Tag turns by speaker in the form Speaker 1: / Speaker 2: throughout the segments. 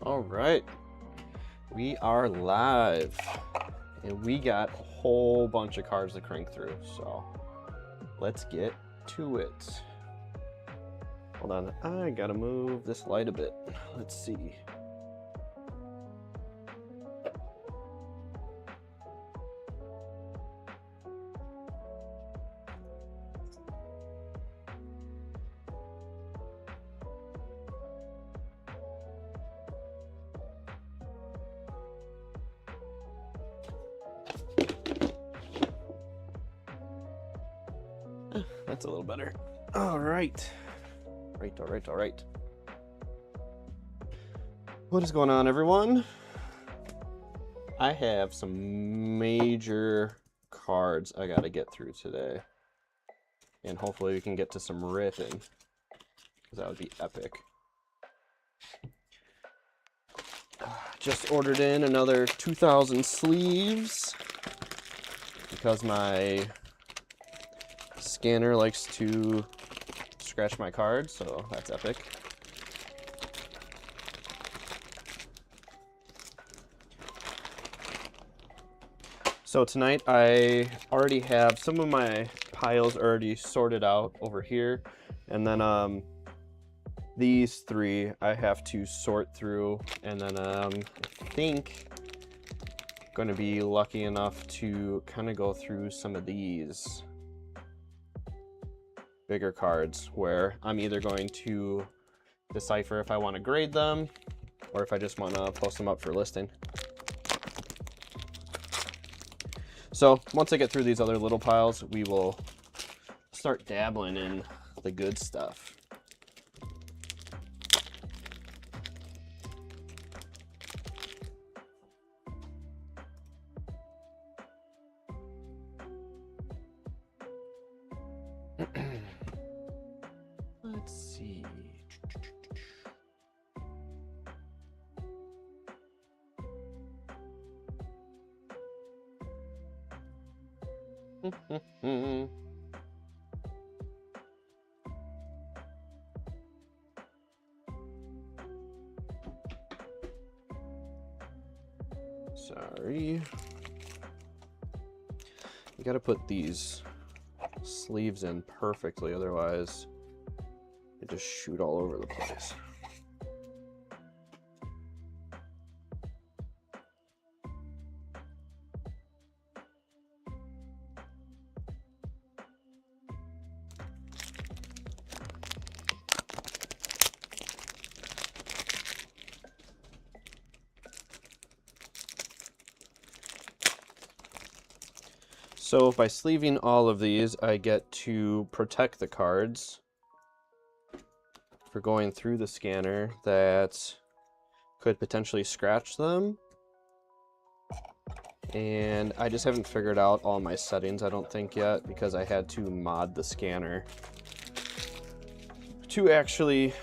Speaker 1: All right, we are live, and we got a whole bunch of cards to crank through, so let's get to it. Hold on, I gotta move this light a bit. Let's see. That's a little better. All right. All right. What is going on, everyone? I have some major cards I gotta get through today. And hopefully we can get to some ripping, because that would be epic. Just ordered in another 2,000 sleeves, because my scanner likes to scratch my cards, so that's epic. So tonight I already have some of my piles already sorted out over here, and then these three I have to sort through, and then I think I'm going to be lucky enough to kind of go through some of these bigger cards where I'm either going to decipher if I want to grade them or if I just want to post them up for listing. So once I get through these other little piles, we will start dabbling in the good stuff. Let's see. Sorry. You gotta put these sleeves in perfectly, otherwise they just shoot all over the place. So by sleeving all of these, I get to protect the cards for going through the scanner that could potentially scratch them. And I just haven't figured out all my settings, I don't think, yet, because I had to mod the scanner to actually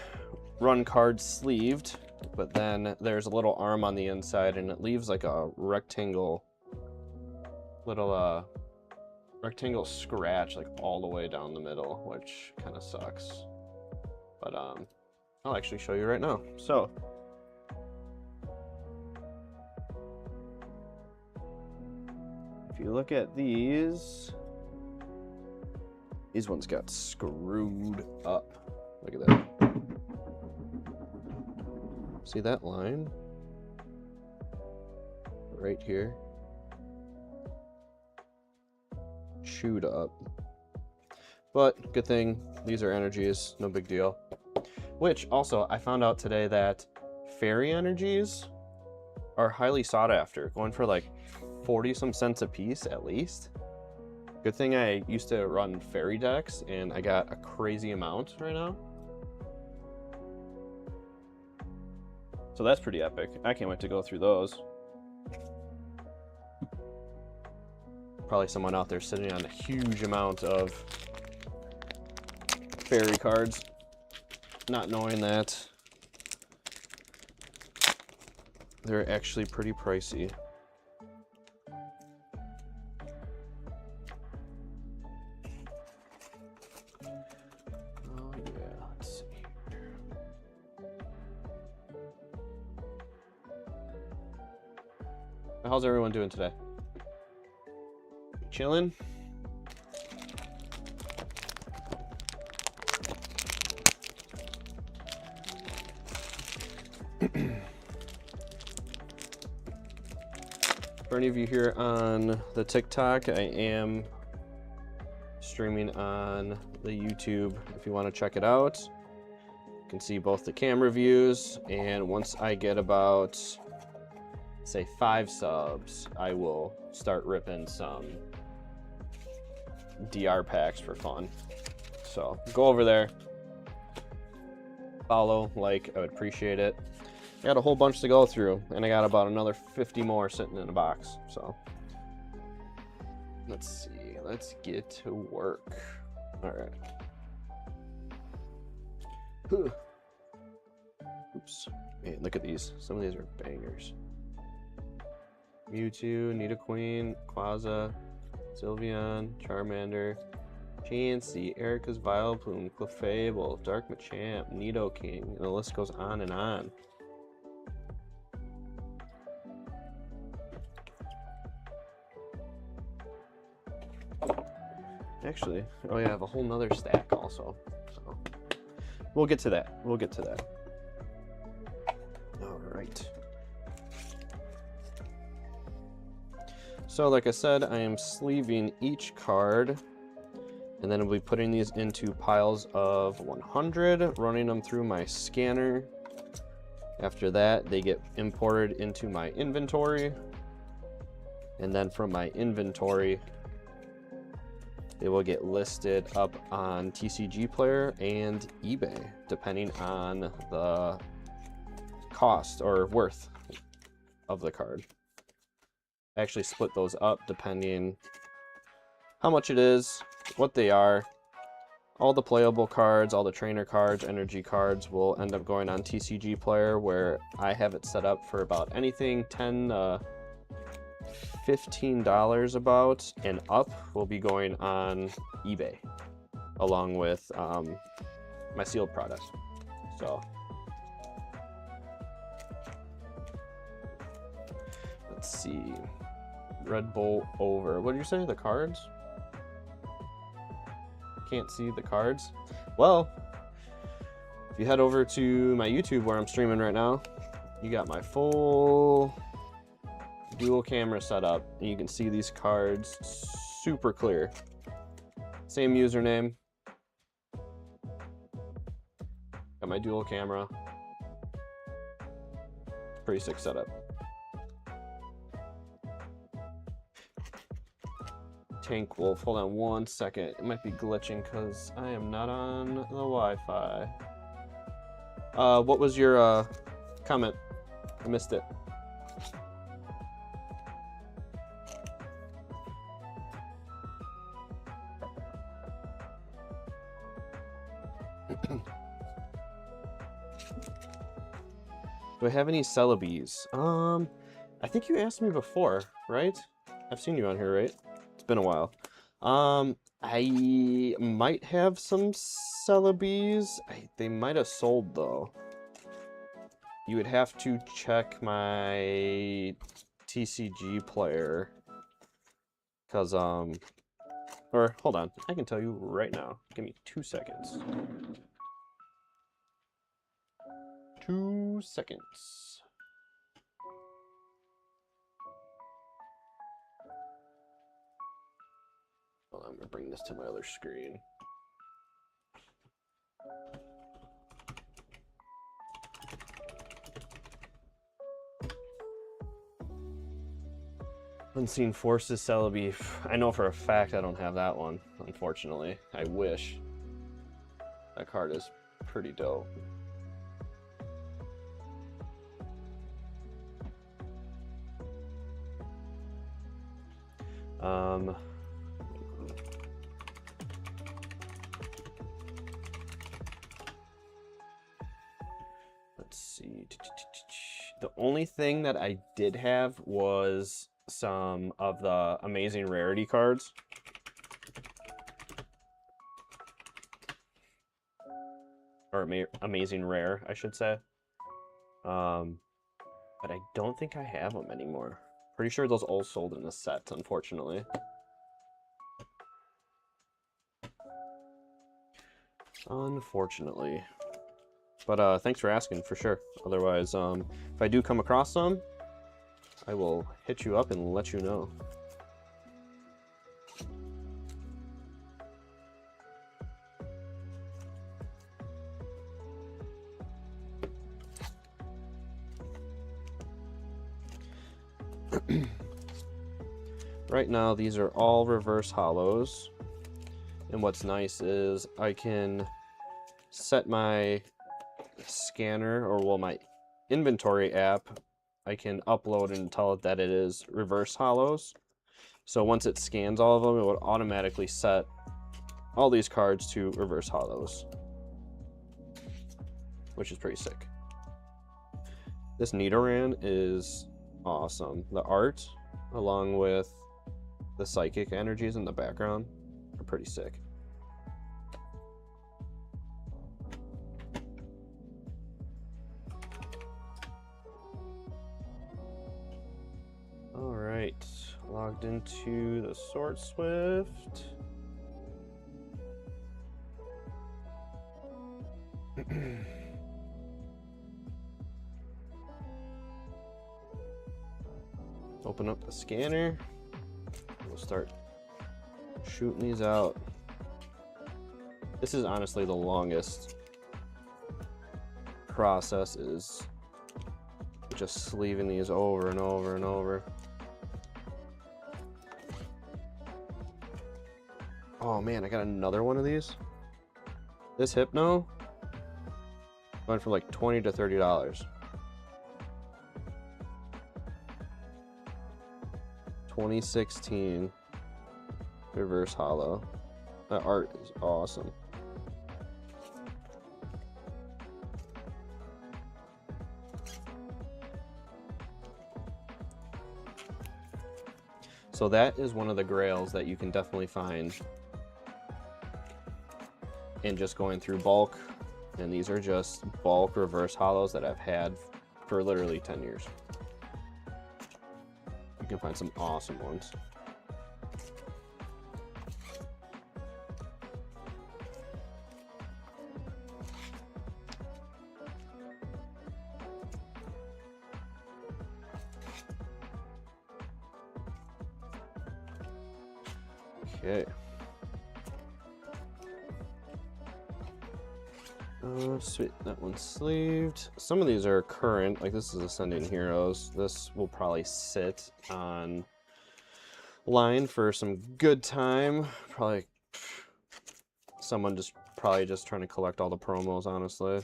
Speaker 1: run cards sleeved, but then there's a little arm on the inside and it leaves like a rectangle scratch like all the way down the middle, which kind of sucks. But I'll actually show you right now. So if you look at these ones got screwed up. Look at that. See that line right here? Chewed up. But good thing these are energies, no big deal. Which also, I found out today that fairy energies are highly sought after, going for like 40 some cents a piece at least. Good thing I used to run fairy decks and I got a crazy amount right now. So that's pretty epic. I can't wait to go through those. Probably someone out there sitting on a huge amount of fairy cards, not knowing that they're actually pretty pricey. Oh yeah, let's see here. How's everyone doing today? Chilling? For any of you here on the TikTok, I am streaming on the YouTube if you want to check it out. You can see both the camera views, and once I get about, say, 5 subs, I will start ripping some DR packs for fun. So go over there, follow, like, I would appreciate it. I got a whole bunch to go through, and I got about another 50 more sitting in a box. So let's see, let's get to work. All right. Oops. Man, look at these. Some of these are bangers. Mewtwo, Nidoqueen, Quasar, Sylveon, Charmander, Chansey, Erica's Vileplume, Clefable, Dark Machamp, Nidoking, and the list goes on and on. Actually, oh yeah, I have a whole nother stack also. So we'll get to that. We'll get to that. All right. So like I said, I am sleeving each card, and then I'll be putting these into piles of 100, running them through my scanner. After that, they get imported into my inventory, and then from my inventory, they will get listed up on TCGplayer and eBay, depending on the cost or worth of the card. I actually split those up depending how much it is, what they are. All the playable cards, all the trainer cards, energy cards will end up going on TCGplayer, where I have it set up for about anything $10 $15 about and up will be going on eBay along with my sealed product. So let's see. Red Bull over. What did you say? The cards? Can't see the cards? Well, if you head over to my YouTube where I'm streaming right now, you got my full dual camera setup, and you can see these cards super clear. Same username. Got my dual camera. Pretty sick setup. Tank Wolf, hold on one second. It might be glitching because I am not on the Wi-Fi. What was your comment? I missed it. Do I have any Celebes? I think you asked me before, right? I've seen you on here, right? It's been a while. I might have some Celebes. They might have sold though. You would have to check my TCGplayer, cause or hold on, I can tell you right now. Give me 2 seconds. 2 seconds. Hold on, I'm gonna bring this to my other screen. Unseen Forces Celebi. I know for a fact I don't have that one, unfortunately. I wish. That card is pretty dope. Let's see. The only thing that I did have was some of the amazing rarity cards. Or amazing rare, I should say. But I don't think I have them anymore. Pretty sure those all sold in a set, unfortunately. Unfortunately. But thanks for asking, for sure. Otherwise, if I do come across some, I will hit you up and let you know. Right now, these are all reverse hollows. And what's nice is I can set my scanner, or well, my inventory app, I can upload and tell it that it is reverse hollows. So once it scans all of them, it would automatically set all these cards to reverse hollows, which is pretty sick. This Nidoran is awesome. The art, along with the psychic energies in the background, are pretty sick. All right, logged into the Sword Swift. Open up the scanner. We'll start shooting these out. This is honestly the longest process, is just sleeving these over and over and over. Oh man, I got another one of these. This Hypno went for like $20 to $30. 2016 reverse hollow. That art is awesome. So that is one of the grails that you can definitely find in just going through bulk. And these are just bulk reverse hollows that I've had for literally 10 years. You can find some awesome ones. Okay. Sweet, that one's sleeved. Some of these are current, like this is Ascending Heroes. This will probably sit on line for some good time. Probably someone just trying to collect all the promos, honestly.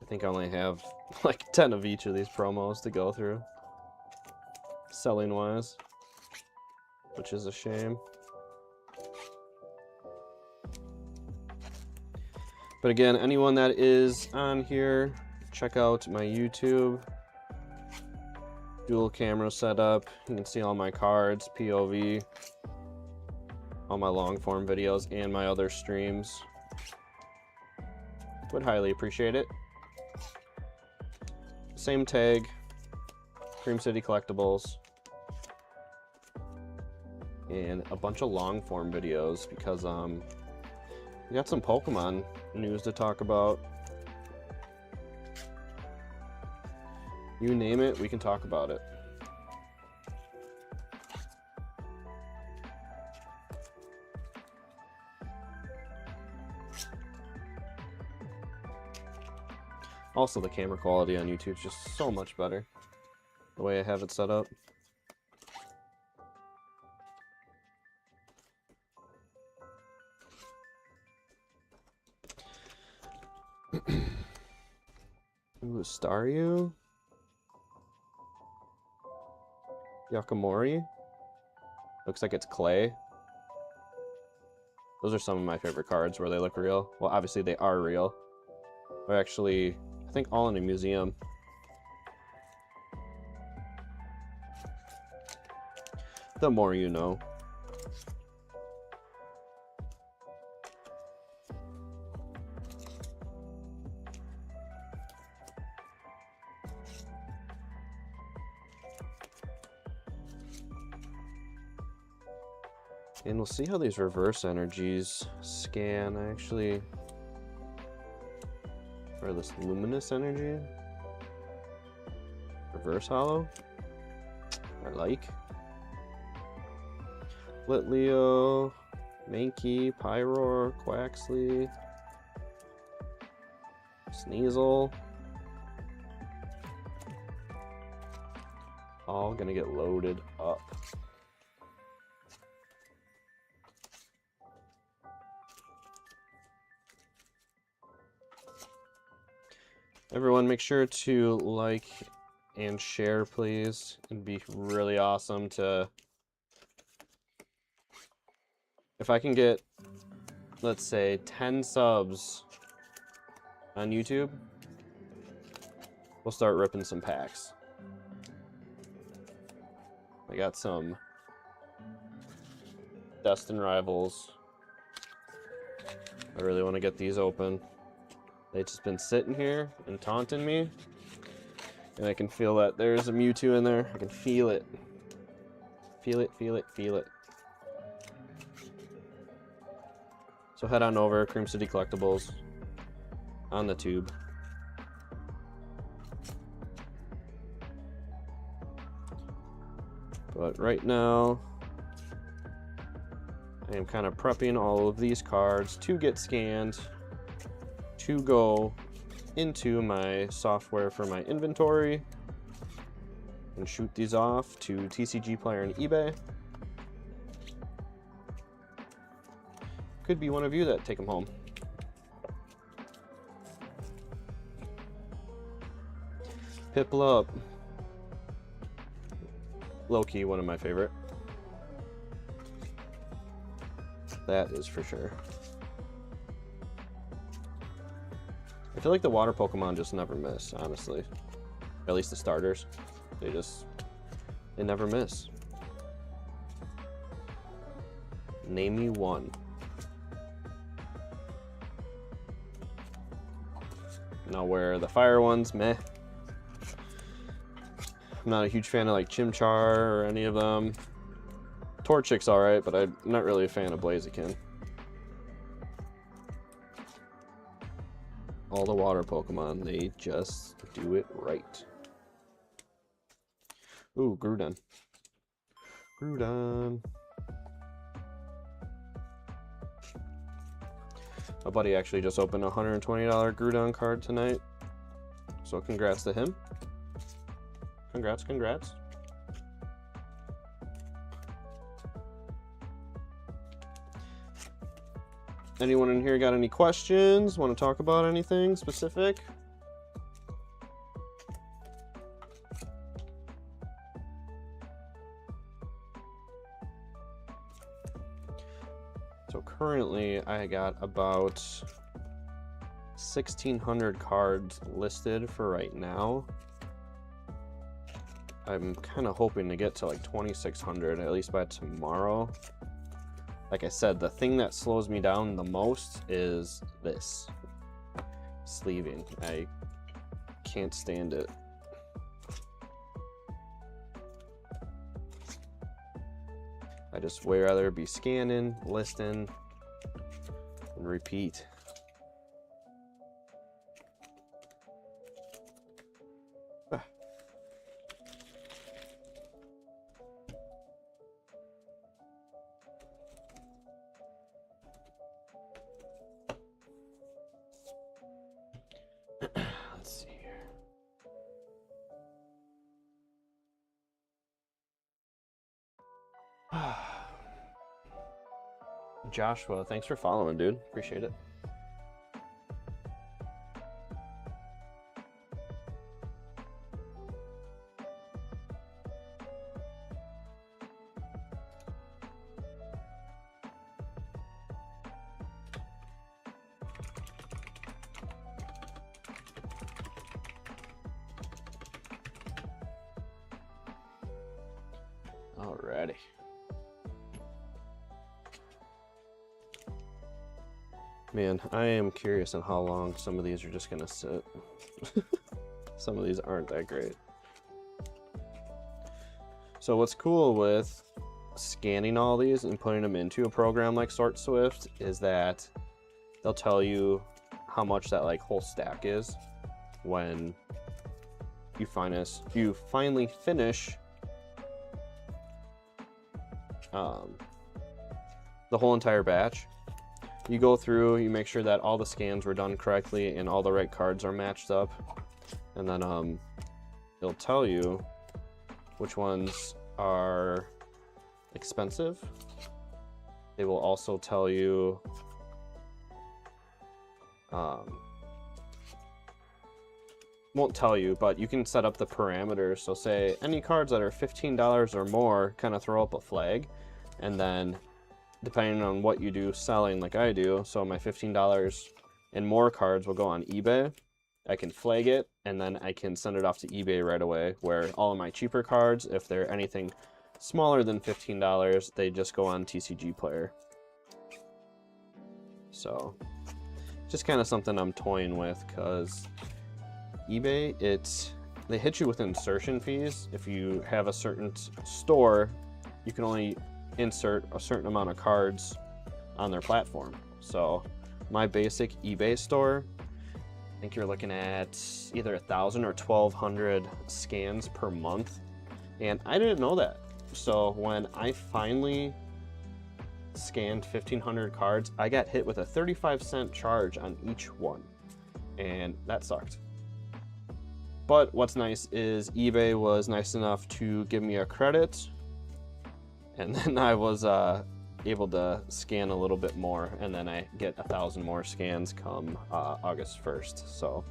Speaker 1: I think I only have like 10 of each of these promos to go through, selling wise, which is a shame. But again, anyone that is on here, check out my YouTube. Dual camera setup. You can see all my cards, POV, all my long form videos, and my other streams. Would highly appreciate it. Same tag, Cream City Collectables. And a bunch of long form videos because we got some Pokemon news to talk about. You name it, we can talk about it. Also, the camera quality on YouTube is just so much better, the way I have it set up. Ooh, Staryu? Yakamori? Looks like it's clay. Those are some of my favorite cards where they look real. Well, obviously they are real. They're actually, I think, all in a museum. The more you know. And we'll see how these reverse energies scan. Or this luminous energy. Reverse hollow. I like. Litleo, Mankey, Pyroar, Quaxley, Sneasel. All gonna get loaded up. Everyone, make sure to like and share, please. It'd be really awesome to... If I can get, let's say, 10 subs on YouTube, we'll start ripping some packs. I got some Destin Rivals. I really want to get these open. They've just been sitting here and taunting me. And I can feel that there's a Mewtwo in there. I can feel it. Feel it, feel it, feel it. So head on over, Cream City Collectables on the tube. But right now, I am kind of prepping all of these cards to get scanned, to go into my software for my inventory and shoot these off to TCGplayer and eBay. Could be one of you that take them home. Piplup. Low-key, one of my favorite. That is for sure. I feel like the water Pokemon just never miss, honestly. At least the starters. They never miss. Name me one. Now where the fire ones, meh. I'm not a huge fan of like Chimchar or any of them. Torchic's alright, but I'm not really a fan of Blaziken. All the water Pokemon, they just do it right. Ooh, Groudon. Groudon. My buddy actually just opened a $120 Groudon card tonight. So congrats to him. Congrats, congrats. Anyone in here got any questions? Want to talk about anything specific? So currently I got about 1,600 cards listed for right now. I'm kind of hoping to get to like 2,600 at least by tomorrow. Like I said, the thing that slows me down the most is this sleeving. I can't stand it. I just way rather be scanning, listing, and repeat. Let's see here. Joshua, thanks for following, dude. Appreciate it. Alrighty. Man, I am curious on how long some of these are just gonna sit. Some of these aren't that great. So what's cool with scanning all these and putting them into a program like SortSwift is that they'll tell you how much that like whole stack is when you finally finish the whole entire batch. You go through, you make sure that all the scans were done correctly and all the right cards are matched up, and then it'll tell you which ones are expensive. They will also tell you won't tell you, but you can set up the parameters. So say any cards that are $15 or more, kind of throw up a flag, and then depending on what you do selling like I do, so my $15 and more cards will go on eBay. I can flag it, and then I can send it off to eBay right away, where all of my cheaper cards, if they're anything smaller than $15, they just go on TCGplayer. So just kind of something I'm toying with, because eBay, they hit you with insertion fees. If you have a certain store, you can only insert a certain amount of cards on their platform. So my basic eBay store, I think you're looking at either 1,000 or 1,200 scans per month, and I didn't know that. So when I finally scanned 1,500 cards, I got hit with a 35-cent charge on each one, and that sucked. But what's nice is eBay was nice enough to give me a credit, and then I was able to scan a little bit more, and then I get 1,000 more scans come August 1st. So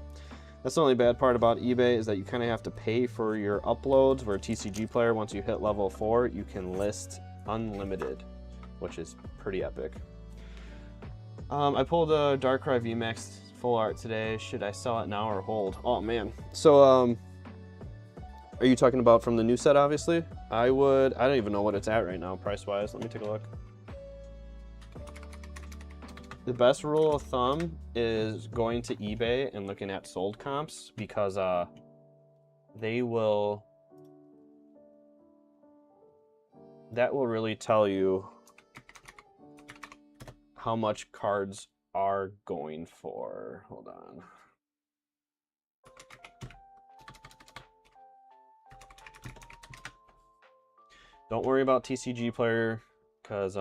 Speaker 1: that's the only bad part about eBay, is that you kind of have to pay for your uploads, where TCGplayer, once you hit level 4, you can list unlimited, which is pretty epic. I pulled a Darkrai VMAX full art today. Should I sell it now or hold? Oh man. So are you talking about from the new set? Obviously I don't even know what it's at right now price wise. Let me take a look. The best rule of thumb is going to eBay and looking at sold comps, because that will really tell you how much cards are going for. Hold on. Don't worry about TCGplayer, because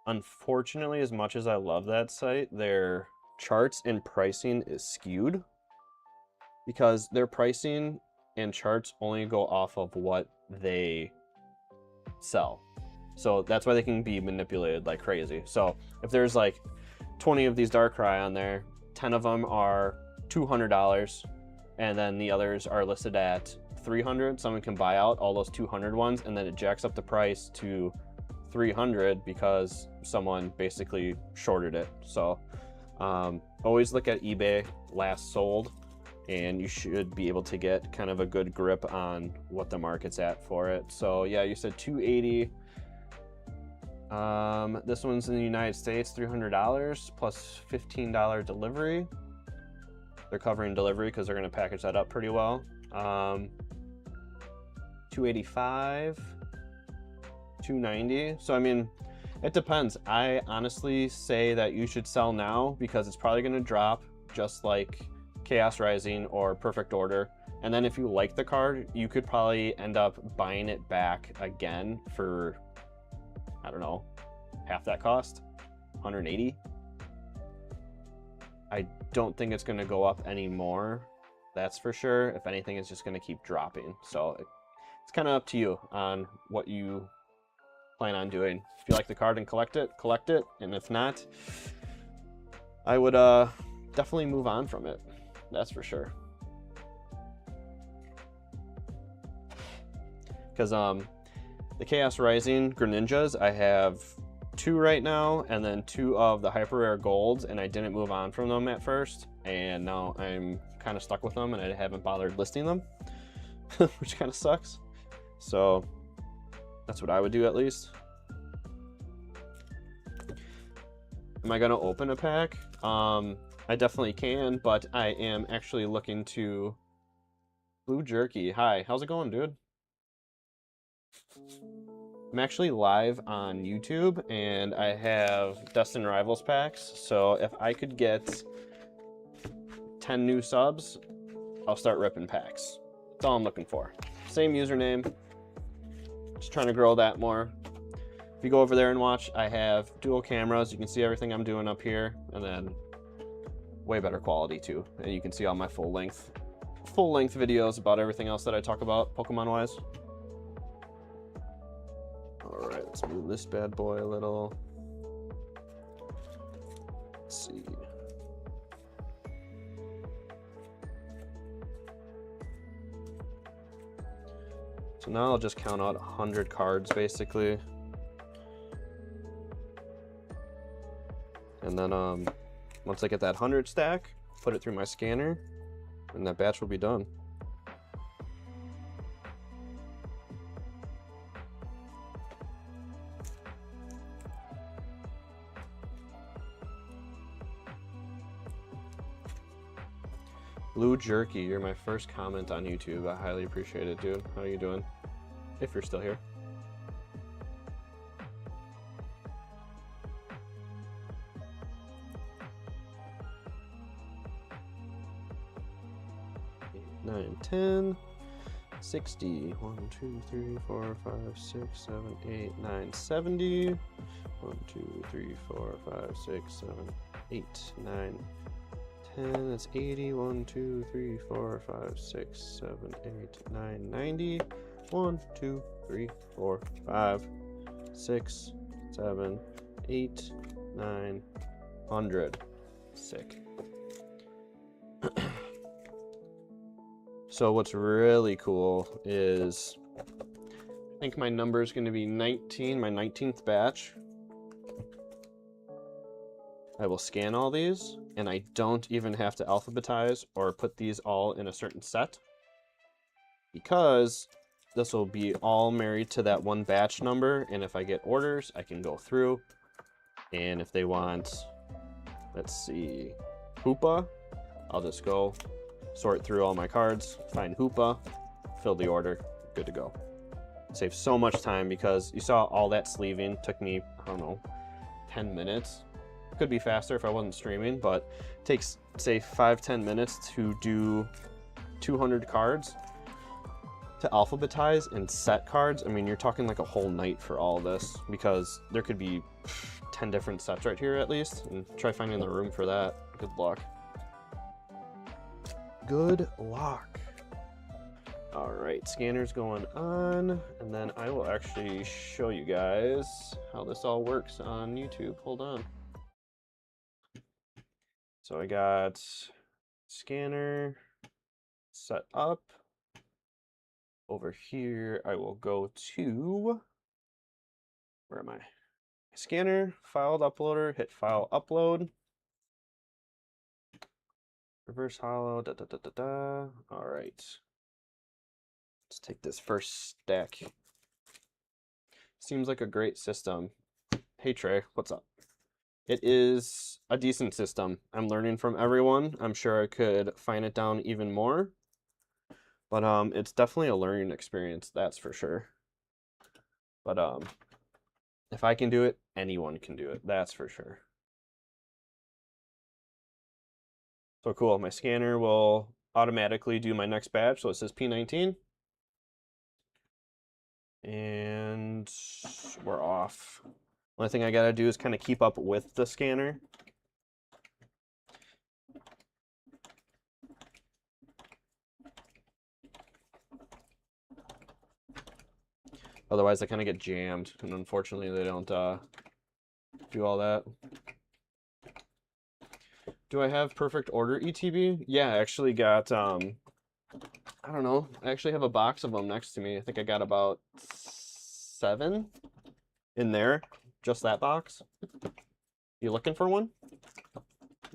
Speaker 1: unfortunately, as much as I love that site, their charts and pricing is skewed, because their pricing and charts only go off of what they sell. So that's why they can be manipulated like crazy. So if there's like 20 of these Darkrai on there, 10 of them are $200, and then the others are listed at $300. Someone can buy out all those 200 ones, and then it jacks up the price to $300 because someone basically shorted it. So always look at eBay last sold, and you should be able to get kind of a good grip on what the market's at for it. So yeah, you said 280. This one's in the United States, $300 plus $15 delivery. They're covering delivery because they're going to package that up pretty well. 285, 290. So I mean, it depends. I honestly say that you should sell now, because it's probably going to drop, just like Chaos Rising or Perfect Order. And then if you like the card, you could probably end up buying it back again for, I don't know, half that cost, 180. I don't think it's going to go up anymore, that's for sure. If anything, it's just going to keep dropping. So it's kind of up to you on what you plan on doing. If you like the card and collect it, and if not, I would definitely move on from it, that's for sure. Because the Chaos Rising Greninjas, I have 2 right now, and then 2 of the hyper rare golds, and I didn't move on from them at first, and now I'm kind of stuck with them, and I haven't bothered listing them, which kind of sucks. So that's what I would do, at least. Am I gonna open a pack? I definitely can, but I am actually looking to Blue Jerky. Hi, how's it going, dude? I'm actually live on YouTube, and I have Destin Rivals packs, so if I could get 10 new subs, I'll start ripping packs. That's all I'm looking for. Same username, just trying to grow that more. If you go over there and watch, I have dual cameras. You can see everything I'm doing up here, and then way better quality too. And you can see all my full length videos about everything else that I talk about Pokemon-wise. All right, let's move this bad boy a little. Let's see. So now I'll just count out 100 cards basically. And then once I get that 100 stack, put it through my scanner, and that batch will be done. Blue Jerky, you're my first comment on YouTube. I highly appreciate it, dude. How are you doing? If you're still here. Nine, 10, 60, 1, 2, 3, 4, 5, 6, 7, 8, 9, 70, 1, 2, 3, 4, 5, 6, 7, 8, 9, 10, that's 80, 1, 2, 3, 4, 5, 6, 7, 8, 9, 90, 1, 2, 3, 4, 5, 6, 7, 8, 9, 100. Sick. So what's really cool is, I think my number is going to be 19, my 19th batch. I will scan all these, and I don't even have to alphabetize or put these all in a certain set, because this will be all married to that one batch number, and if I get orders, I can go through, and if they want, let's see, Hoopa, I'll just go sort through all my cards, find Hoopa, fill the order, good to go. Saves so much time because you saw all that sleeving took me, I don't know, 10 minutes. Could be faster if I wasn't streaming, but it takes, say, 5-10 minutes to do 200 cards. To alphabetize and set cards, I mean, you're talking like a whole night for all this, because there could be 10 different sets right here at least, and try finding the room for that. Good luck. Good luck. All right, scanner's going on, and then I will actually show you guys how this all works on YouTube. Hold on. So I got scanner set up. Over here, I will go to, where am I? Scanner, filed uploader, hit file upload. Reverse hollow, da da da da da. All right. Let's take this first stack. Seems like a great system. Hey Trey, what's up? It is a decent system. I'm learning from everyone. I'm sure I could fine it down even more. But it's definitely a learning experience, that's for sure. But if I can do it, anyone can do it, that's for sure. So cool, my scanner will automatically do my next batch. So it says P19. And we're off. Only thing I gotta do is kind of keep up with the scanner. Otherwise, I kind of get jammed, and unfortunately, they don't do all that. Do I have perfect order ETB? Yeah, I actually got, I don't know. I actually have a box of them next to me. I think I got about 7 in there. Just that box. You looking for one?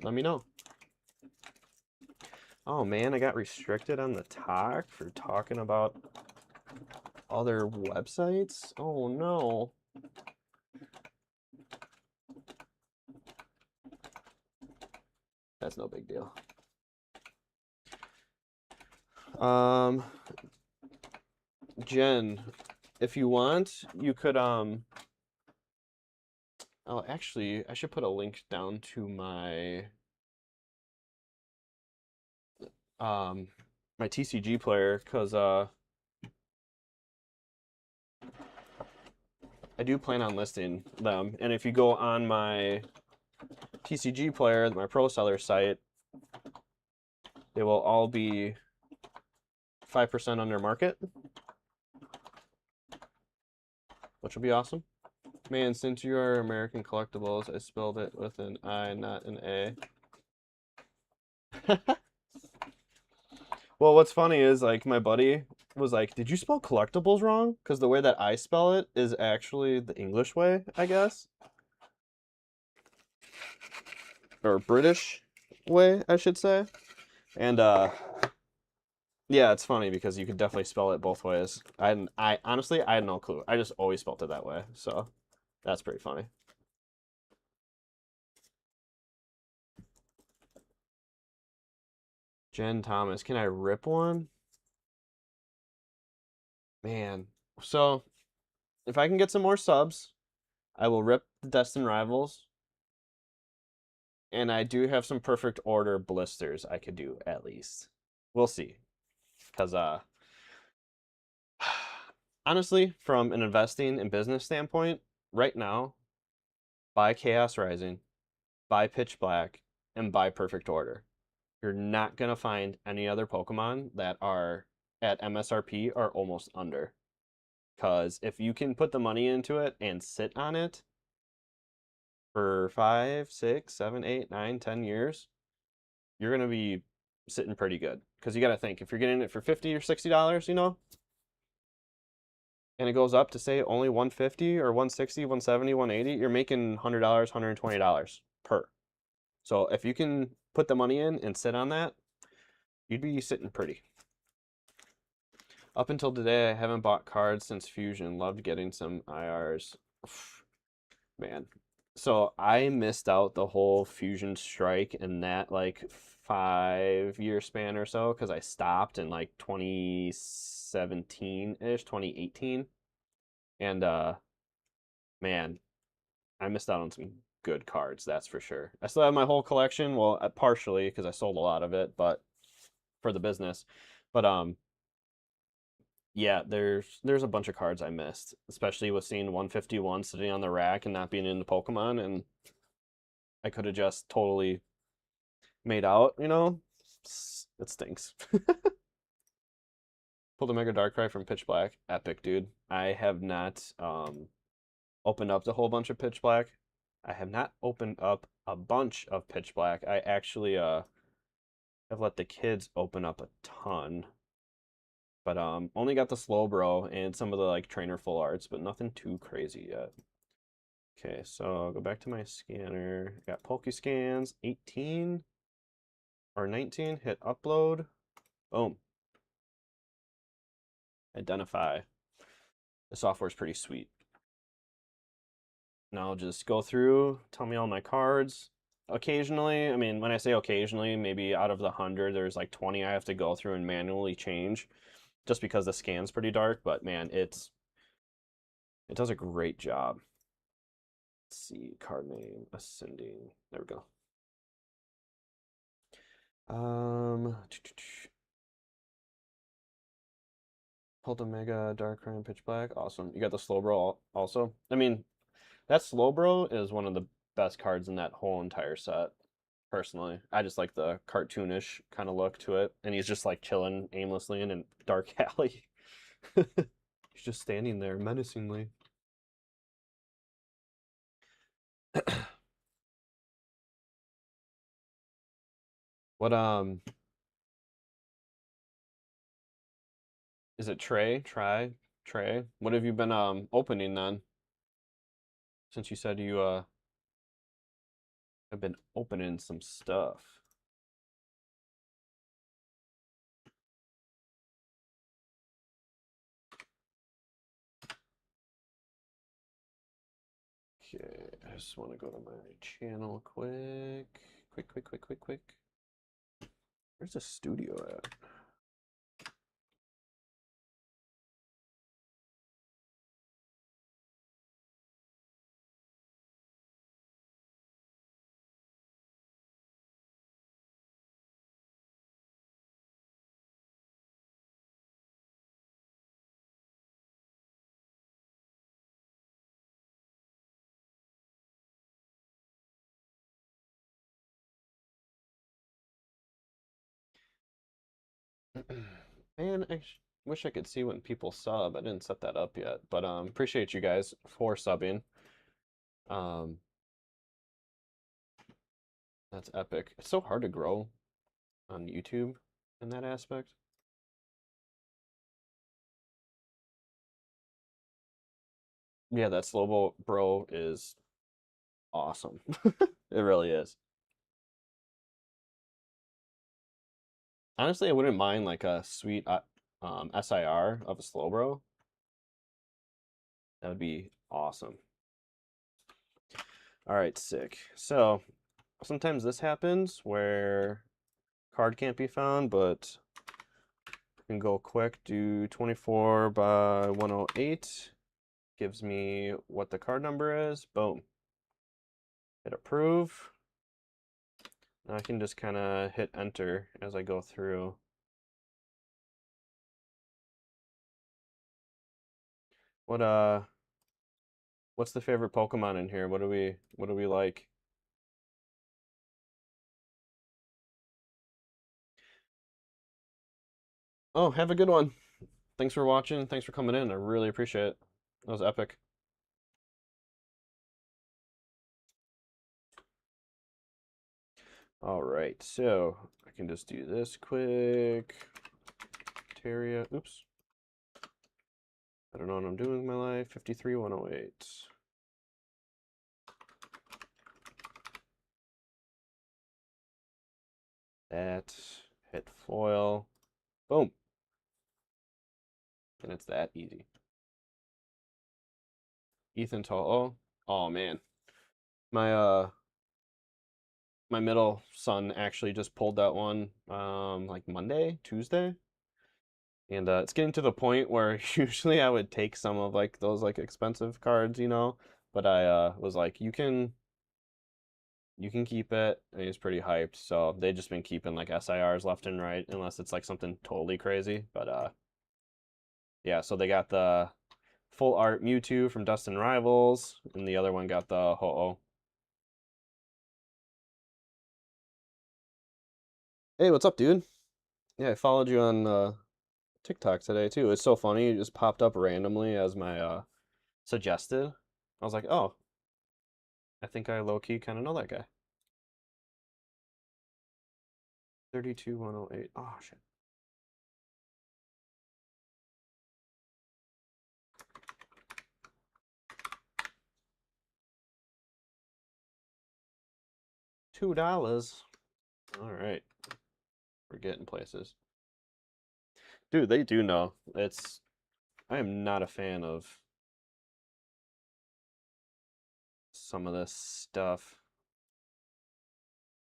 Speaker 1: Let me know. Oh man, I got restricted on the talk for talking about other websites? Oh no. That's no big deal. Jen, if you want, you could oh, actually, I should put a link down to my um my TCG player because I do plan on listing them. And if you go on my TCG player, my pro seller site, they will all be 5% under market, which will be awesome. Man, since you are American Collectables, I spelled it with an I, not an A. Well, what's funny is like my buddy was like, "Did you spell collectibles wrong?" Because the way that I spell it is actually the English way, I guess, or British way, I should say. And yeah, it's funny because you could definitely spell it both ways. I honestly I had no clue. I just always spelled it that way, so that's pretty funny. Jen Thomas, can I rip one? Man, so if I can get some more subs, I will rip the Destin Rivals. And I do have some perfect order blisters I could do at least. We'll see. Because honestly, from an investing and business standpoint, right now, buy Chaos Rising, buy Pitch Black, and buy Perfect Order. You're not gonna find any other Pokemon that are at MSRP or almost under. Because if you can put the money into it and sit on it for 5, 6, 7, 8, 9, 10 years, you're gonna be sitting pretty good. Because you got to think, if you're getting it for $50 or $60, and it goes up to say only 150 or 160, 170, 180, you're making $100, $120 per. So if you can put the money in and sit on that, you'd be sitting pretty. Up until today, I haven't bought cards since Fusion. Loved getting some IRs. Man. So I missed out the whole Fusion strike in that like 5 year span or so because I stopped in like 2017-ish, 2018. And man, I missed out on some good cards, that's for sure. I still have my whole collection, well, partially because I sold a lot of it, but for the business. But yeah, there's a bunch of cards I missed, especially with seeing 151 sitting on the rack and not being into Pokemon, and I could have just totally made out. It stinks. Pulled a Mega Darkrai from Pitch Black. Epic, dude. I have not opened up the whole bunch of Pitch Black. I have not opened up a bunch of Pitch Black. I actually have let the kids open up a ton. But only got the Slowbro and some of the like trainer full arts, but nothing too crazy yet. Okay, so I'll go back to my scanner. Got Pokescans, 18 or 19, hit upload. Boom. Identify. The software's pretty sweet. Now I'll just go through, tell me all my cards. Occasionally, I mean, when I say occasionally, maybe out of the 100, there's like 20 I have to go through and manually change just because the scan's pretty dark, but man, it does a great job. Let's see, card name, ascending. There we go. Pulled a Mega Darkrai Pitch Black. Awesome. You got the Slowbro also. I mean, that Slowbro is one of the best cards in that whole entire set. Personally, I just like the cartoonish kind of look to it, and he's just like chilling aimlessly in a dark alley. He's just standing there menacingly. What is it? Trey? What have you been opening then? Since you said you have been opening some stuff. Okay, I just want to go to my channel quick. Quick. Where's the studio at? Man, I wish I could see when people sub. I didn't set that up yet, but appreciate you guys for subbing. Um, that's epic. It's so hard to grow on YouTube in that aspect. Yeah, that Slow Bro is awesome. It really is. Honestly, I wouldn't mind like a sweet SIR of a Slow Bro. That would be awesome. All right, sick. So sometimes this happens where card can't be found, but I can go quick, do 24 by 108. Gives me what the card number is. Boom. Hit approve. Now I can just kind of hit enter as I go through. What what's the favorite Pokemon in here? What do we like? Oh, have a good one. Thanks for watching. Thanks for coming in. I really appreciate it. That was epic. All right, so I can just do this quick. Terria, oops. I don't know what I'm doing with my life. 53,108. That, hit foil. Boom. And it's that easy. Ethan Toll. Oh man. My my middle son actually just pulled that one like Monday, Tuesday. And it's getting to the point where usually I would take some of like those like expensive cards, but I was like, you can keep it. And he's pretty hyped. So they've just been keeping like SIRs left and right, unless it's like something totally crazy. But yeah, so they got the full art Mewtwo from Dust and Rivals, and the other one got the Ho-Oh. Hey, what's up, dude? Yeah, I followed you on TikTok today too. It's so funny. It just popped up randomly as my suggested. I was like, oh, I think I low key kind of know that guy. 32,108. Oh shit. $2. All right, we're getting places. Dude, they do know. I am not a fan of some of this stuff.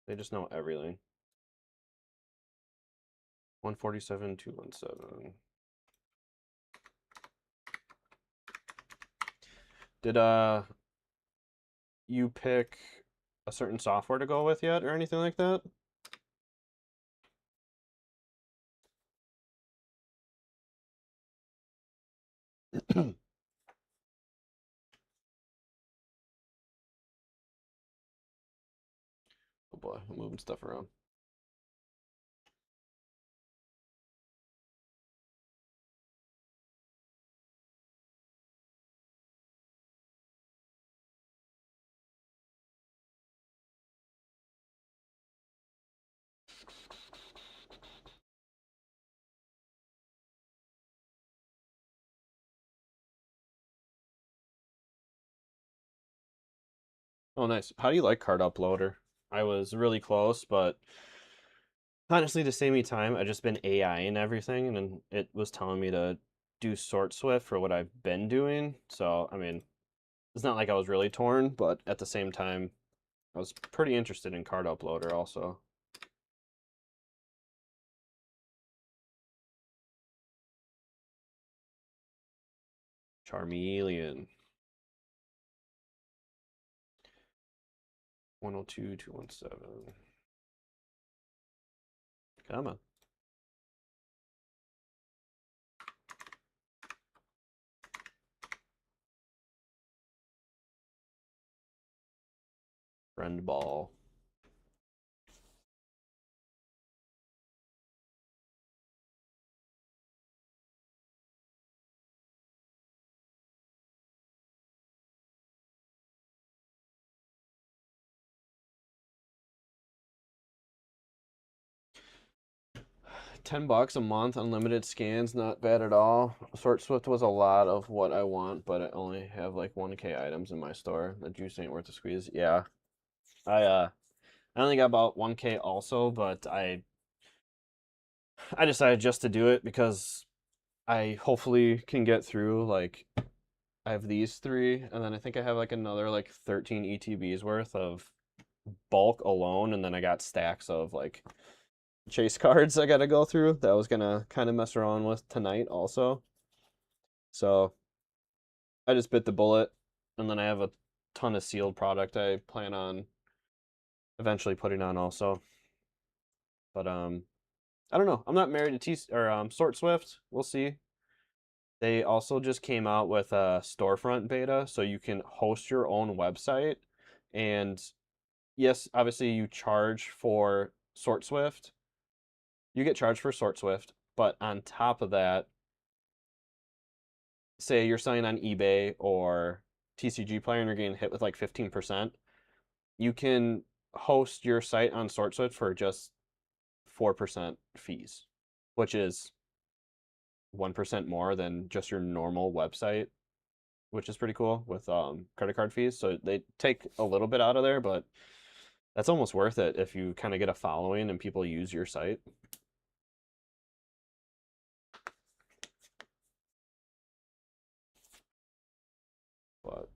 Speaker 1: They just know everything. 147, 217. Did you pick a certain software to go with yet or anything like that? Oh boy, I'm moving stuff around. Oh, nice. How do you like Card Uploader? I was really close, but honestly, to save me time, I've just been AI and everything, and then it was telling me to do Sort Swift for what I've been doing. So, I mean, it's not like I was really torn, but at the same time, I was pretty interested in Card Uploader also. Charmeleon. 102, 217. Come on. Friend Ball. $10 a month, unlimited scans, not bad at all. Sort Swift was a lot of what I want, but I only have like 1K items in my store. The juice ain't worth the squeeze. Yeah. I only got about 1K also, but I decided just to do it because I hopefully can get through like I have these three, and then I think I have like another like 13 ETBs worth of bulk alone, and then I got stacks of like chase cards I gotta go through that I was gonna kind of mess around with tonight also. So I just bit the bullet, and then I have a ton of sealed product I plan on eventually putting on also. But I don't know. I'm not married to Sort Swift. We'll see. They also just came out with a storefront beta, so you can host your own website. And yes, obviously you charge for Sort Swift. You get charged for Sort Swift, but on top of that, say you're selling on eBay or TCGplayer and you're getting hit with like 15%, you can host your site on Sort Swift for just 4% fees, which is 1% more than just your normal website, which is pretty cool with credit card fees. So they take a little bit out of there, but that's almost worth it if you kind of get a following and people use your site. But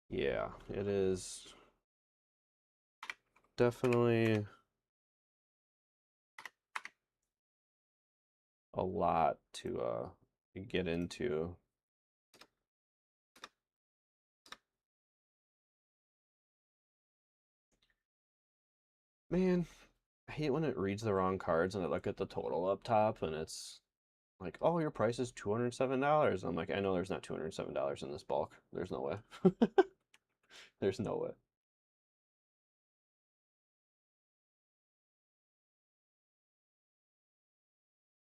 Speaker 1: yeah, it is definitely a lot to get into. Man, I hate when it reads the wrong cards and I look at the total up top and it's like, oh, your price is $207. I'm like, I know there's not $207 in this bulk. There's no way. There's no way.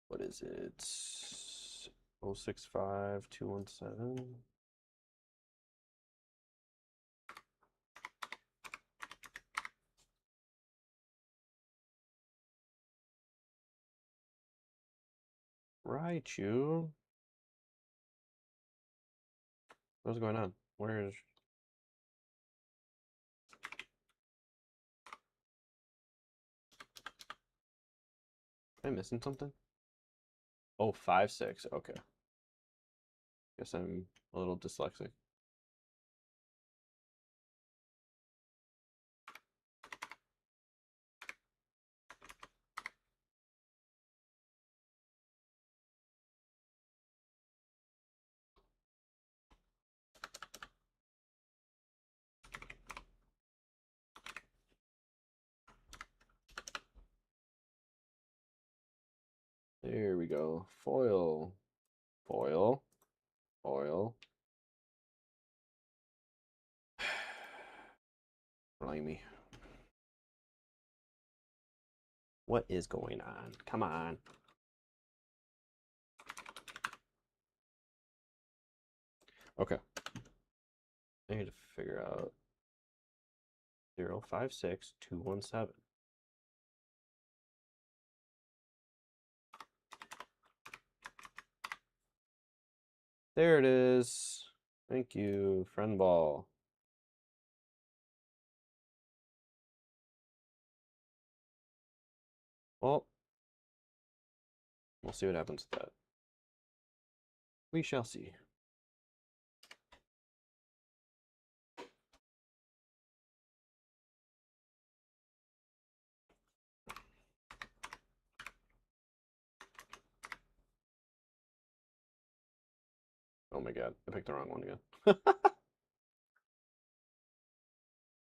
Speaker 1: What is it? 065217. Raichu. What's going on? Where's... Am I missing something? Oh, 5-6. Okay. Guess I'm a little dyslexic. There we go. Foil. Foil. Foil. Blimey. What is going on? Come on. Okay. I need to figure out 056217. There it is. Thank you, friend ball. Well, we'll see what happens with that. We shall see. Oh my god, I picked the wrong one again.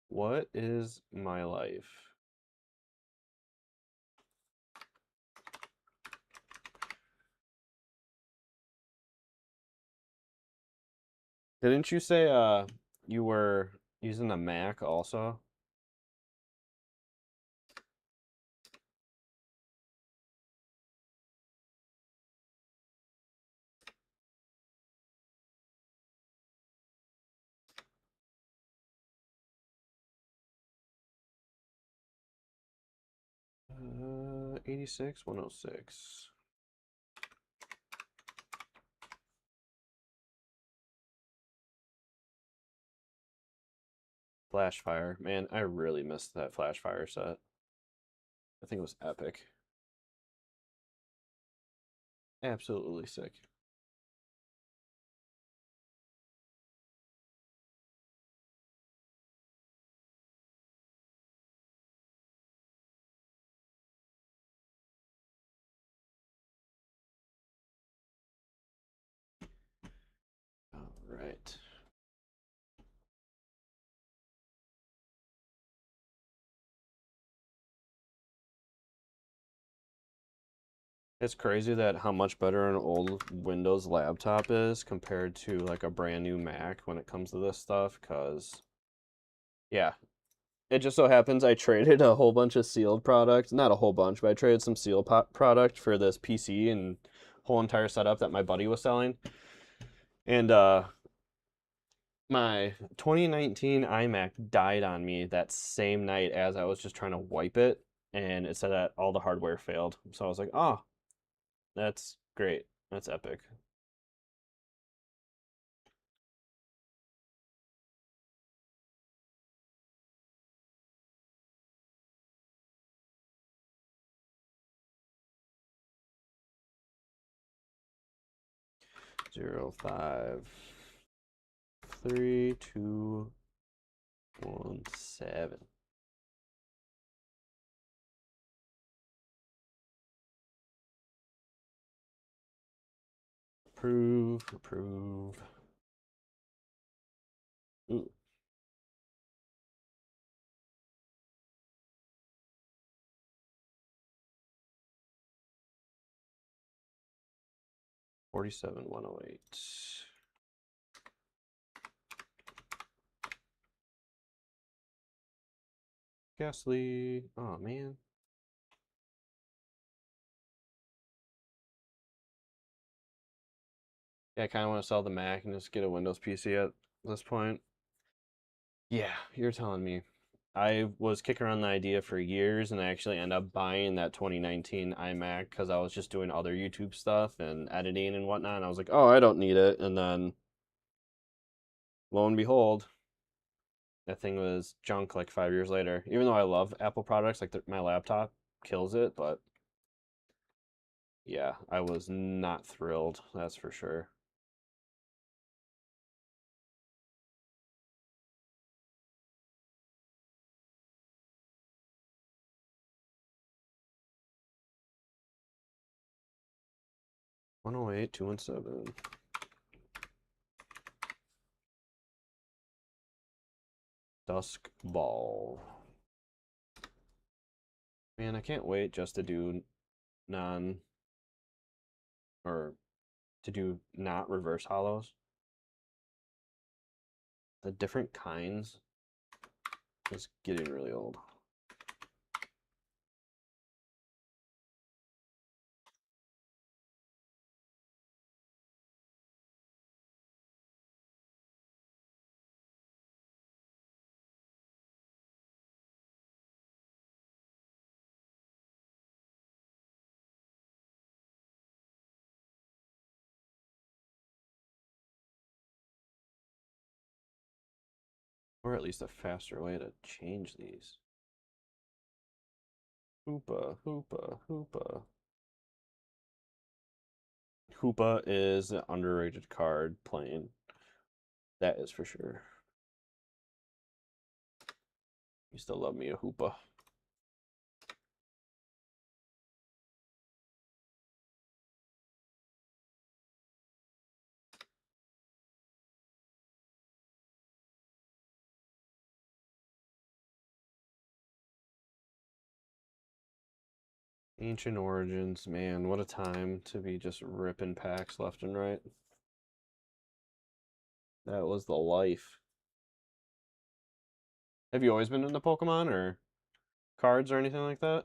Speaker 1: What is my life? Didn't you say you were using the Mac also? 86, 106. Flash Fire. Man, I really missed that Flash Fire set. I think it was epic. Absolutely sick. All right. It's crazy that how much better an old Windows laptop is compared to like a brand new Mac when it comes to this stuff, because yeah, it just so happens I traded a whole bunch of sealed product, not a whole bunch, but I traded some sealed product for this PC and whole entire setup that my buddy was selling. And my 2019 iMac died on me that same night as I was just trying to wipe it, and it said that all the hardware failed. So I was like, "Oh, that's great. That's epic." 0, 5, 3, 2, 1, 7. Approve, approve. Ooh. 47, 108. Ghastly. Oh, man. Yeah, I kind of want to sell the Mac and just get a Windows PC at this point. Yeah, you're telling me. I was kicking around the idea for years, and I actually ended up buying that 2019 iMac because I was just doing other YouTube stuff and editing and whatnot. And I was like, oh, I don't need it. And then lo and behold, that thing was junk like 5 years later. Even though I love Apple products, like my laptop kills it, but yeah, I was not thrilled, that's for sure. 108, 217. Dusk Ball. Man, I can't wait just to do non or to do not reverse hollows. The different kinds is getting really old. Or at least a faster way to change these. Hoopa, Hoopa, Hoopa. Hoopa is an underrated card playing. That is for sure. You still love me a Hoopa. Ancient Origins, man, what a time to be just ripping packs left and right. That was the life. Have you always been into Pokemon or cards or anything like that?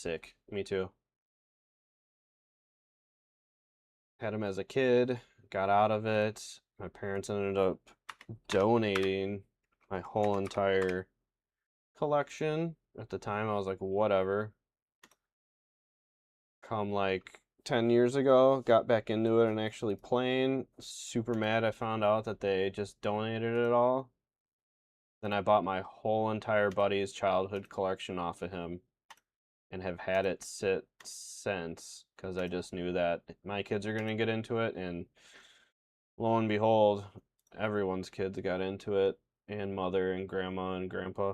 Speaker 1: sick. Me too. Had him as a kid, got out of it. My parents ended up donating my whole entire collection. At the time, I was like, whatever. Come like 10 years ago, got back into it and actually playing. Super mad I found out that they just donated it all. Then I bought my whole entire buddy's childhood collection off of him and have had it sit since because I just knew that my kids are going to get into it, and lo and behold, everyone's kids got into it, and mother and grandma and grandpa.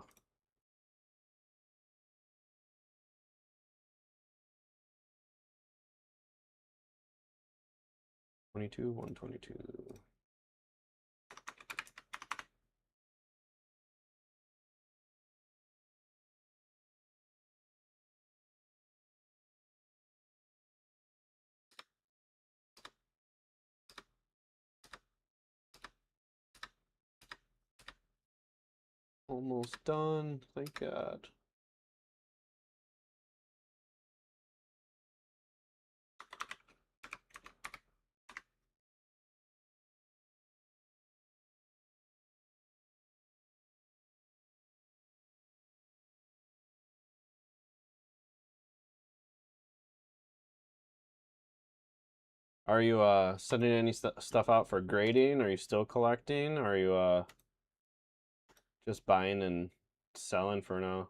Speaker 1: 22, 122. Almost done, thank God. Are you sending any stuff out for grading? Are you still collecting? Or are you just buying and selling for now?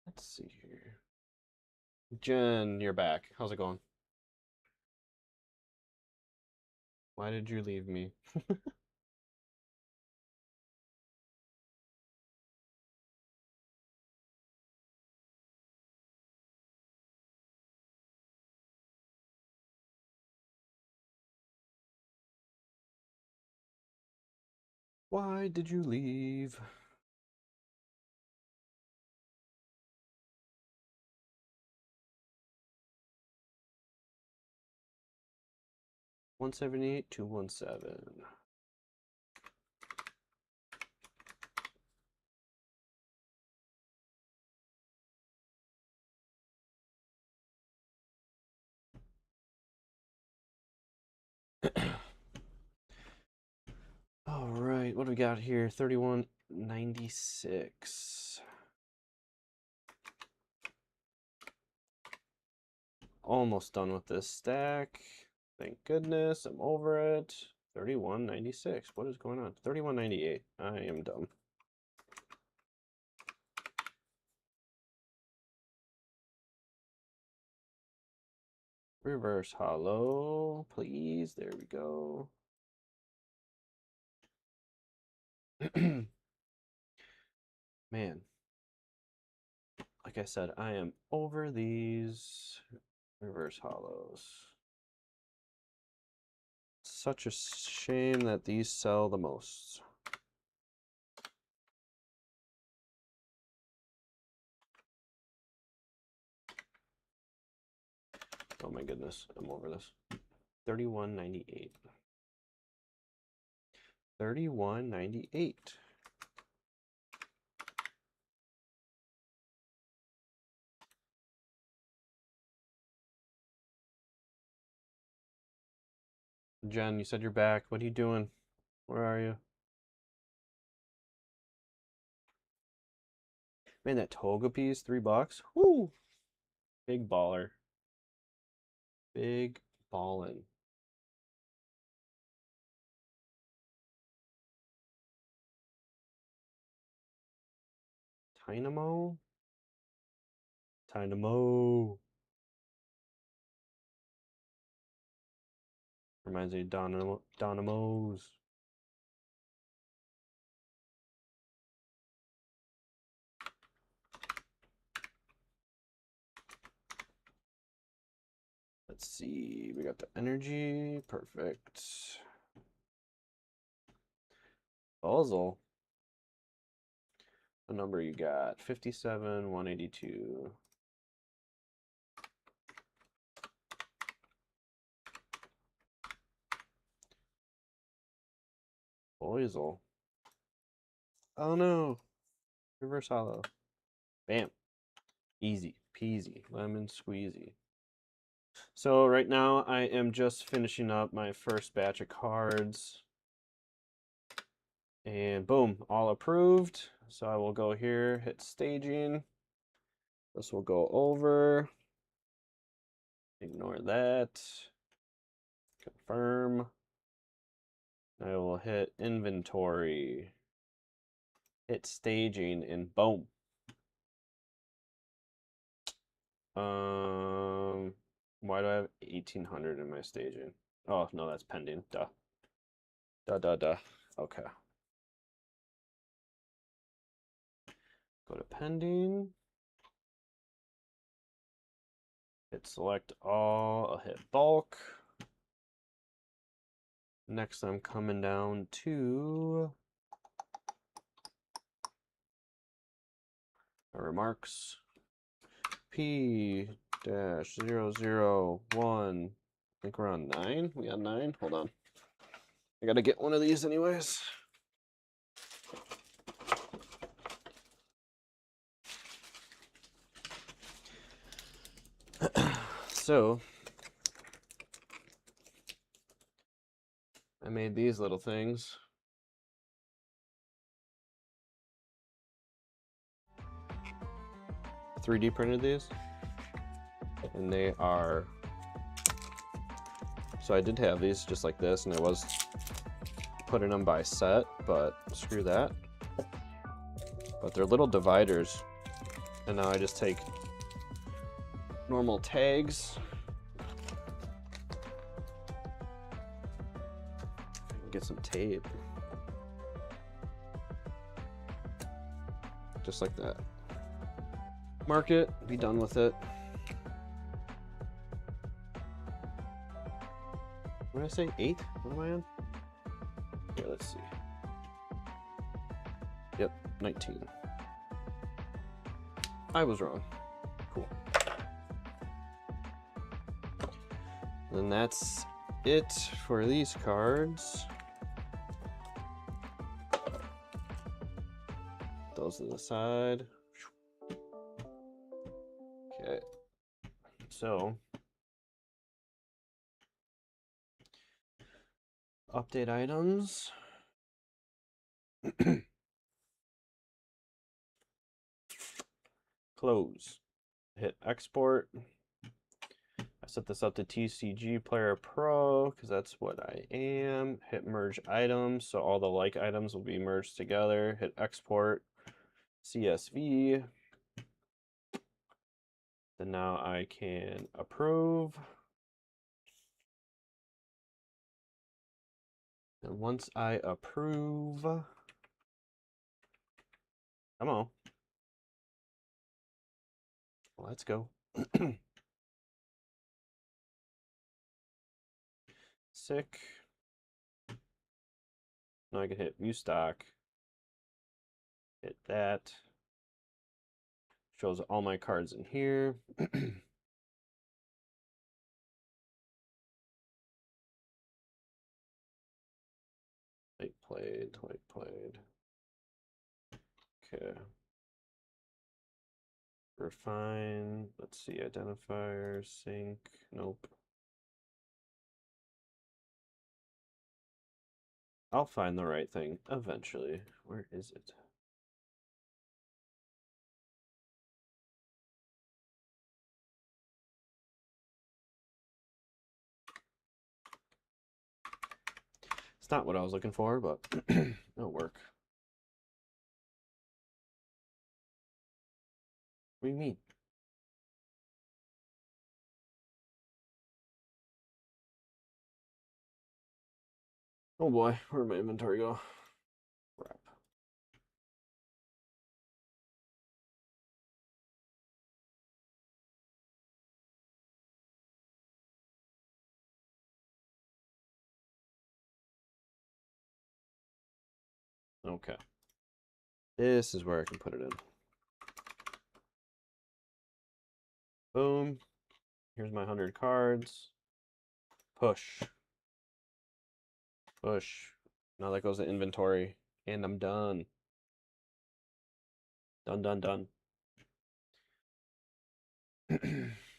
Speaker 1: Let's see here. Jen, you're back. How's it going? Why did you leave me? Why did you leave? $178, $217. All right, what do we got here? 31.96. Almost done with this stack. Thank goodness, I'm over it. 31.96. What is going on? 31.98. I am dumb. Reverse hollow, please. There we go. Man, like I said, I am over these reverse hollows. Such a shame that these sell the most. Oh my goodness, I'm over this. 31.98. 31.98. Jen, you said you're back. What are you doing? Where are you? Man, that Togepi's $3. Woo! Big baller. Big ballin'. Dynamo? Dynamo. Reminds me of Dynamos. Let's see, we got the energy, perfect. Puzzle. What number you got? 57, 182. Boisel. Oh no. Reverse hollow. Bam. Easy peasy. Lemon squeezy. So right now I am just finishing up my first batch of cards. And boom, all approved. So I will go here, hit staging. This will go over. Ignore that. Confirm. I will hit inventory. Hit staging and boom. Why do I have 1800 in my staging? Oh, no, that's pending. Duh. Duh. Okay. Go to pending. Hit select all. I'll hit bulk. Next, I'm coming down to remarks. P-001. I think we're on 9. We got 9. Hold on. I gotta get one of these anyways. So I made these little things. .3D printed these, and they are, so I did have these just like this, and I was putting them by set, but screw that. But they're little dividers, and now I just take normal tags, get some tape, just like that. Mark it, be done with it. What did I say? 8? What am I on? Yeah, let's see. Yep, 19. I was wrong. Cool. And that's it for these cards. Those to the side. Okay. So, update items. Close. Hit export. I set this up to TCGplayer Pro because that's what I am. Hit merge items, so all the like items will be merged together. Hit export, CSV. Then now I can approve. And once I approve, come on. Let's go. Sick. Now I can hit view stock. Hit that. Shows all my cards in here. Late played. Okay. Refine. Let's see. Identifier. Sync. Nope. I'll find the right thing eventually. Where is it? It's not what I was looking for, but it'll work. What do you mean? Oh boy, where'd my inventory go? Crap. Okay. This is where I can put it in. Boom. Here's my 100 cards. Push. Push. Now that goes to inventory. And I'm done. Done, done, done.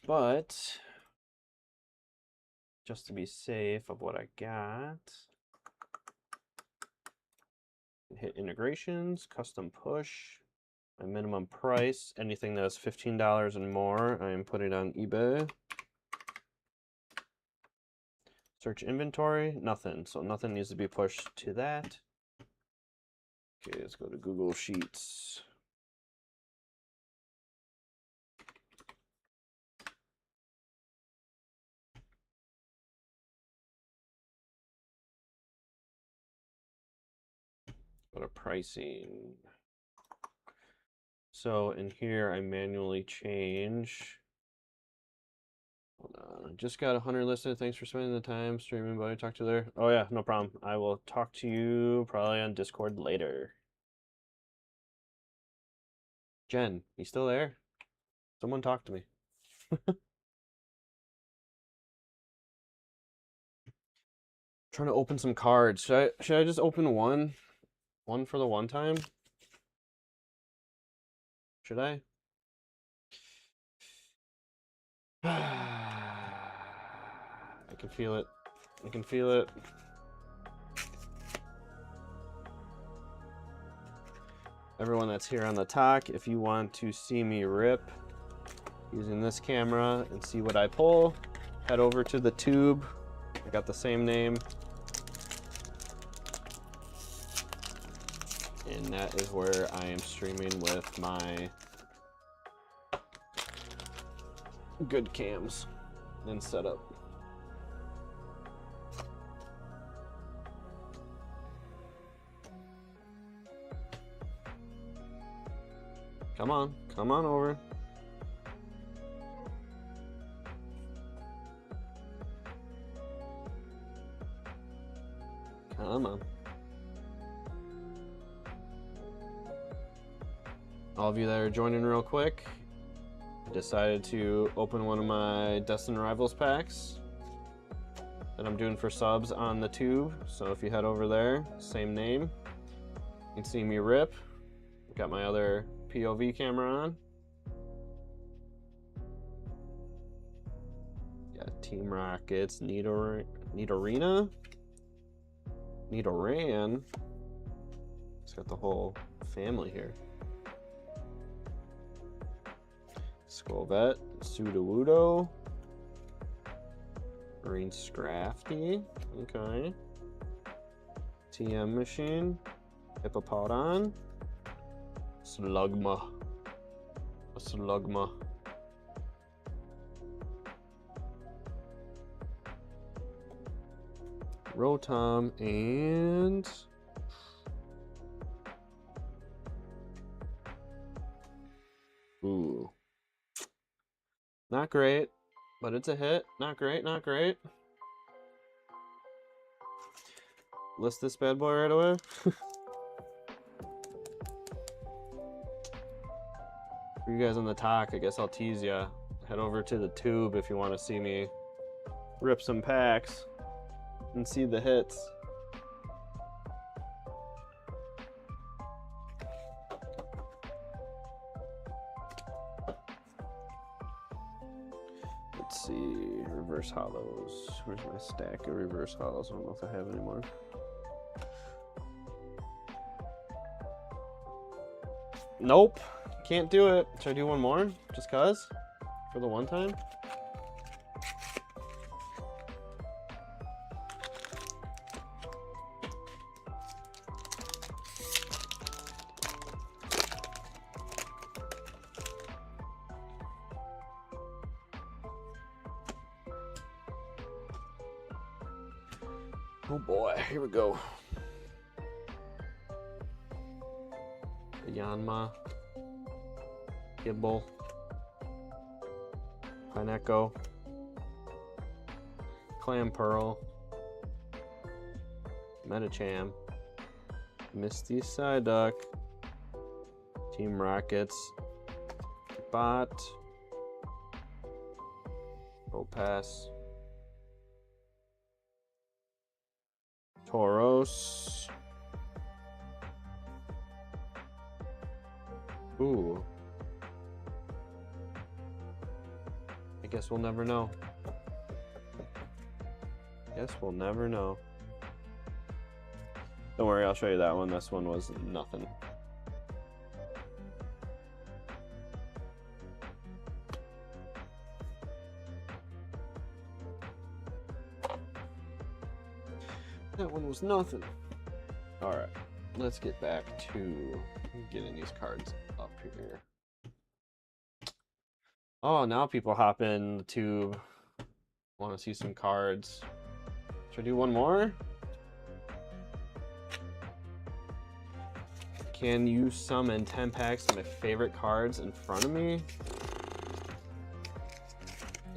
Speaker 1: But just to be safe of what I got, hit integrations, custom push, my minimum price, anything that's $15 and more, I am putting on eBay. Search inventory, nothing, so nothing needs to be pushed to that. Okay, let's go to Google Sheets. Go to pricing. So in here, I manually change. Hold on, I just got 100 listed. Thanks for spending the time streaming, buddy. Talk to you later. Oh yeah, no problem. I will talk to you probably on Discord later. Jen, you still there? Someone talk to me. Trying to open some cards. Should I just open one? One for the one time? Should I? I can feel it. I can feel it. Everyone that's here on the talk, if you want to see me rip using this camera and see what I pull, head over to the tube. I got the same name. And that is where I am streaming with my good cams and setup. Come on over. Come on. All of you that are joining real quick, I decided to open one of my Destined Rivals packs that I'm doing for subs on the tube. So if you head over there, same name, you can see me rip. Got my other POV camera on. Got Team Rockets, Nidorina, Nidoran. It's got the whole family here. Skolvet, Sudowoodo, Marine Scrafty, okay. TM Machine, Hippopodon, Slugma, a Slugma. Rotom and ooh. Not great, but it's a hit. Not great, not great. List this bad boy right away. For you guys on the talk, I guess I'll tease ya. Head over to the tube if you want to see me rip some packs and see the hits. Let's see, reverse hollows. Where's my stack of reverse hollows? I don't know if I have any more. Nope, can't do it. Should I do one more? Just cause? For the one time? Oh boy, here we go. Yanma, Gible, Pineco, Clam Pearl, Metacham, Misty Psyduck, Team Rockets, Bot, Propass, Tauros. Ooh. I guess we'll never know. Guess we'll never know. Don't worry, I'll show you that one. This one was nothing. That one was nothing. Alright, let's get back to getting these cards up here. Oh, now people hop in the tube. Want to see some cards. Should I do one more? Can you summon 10 packs of my favorite cards in front of me?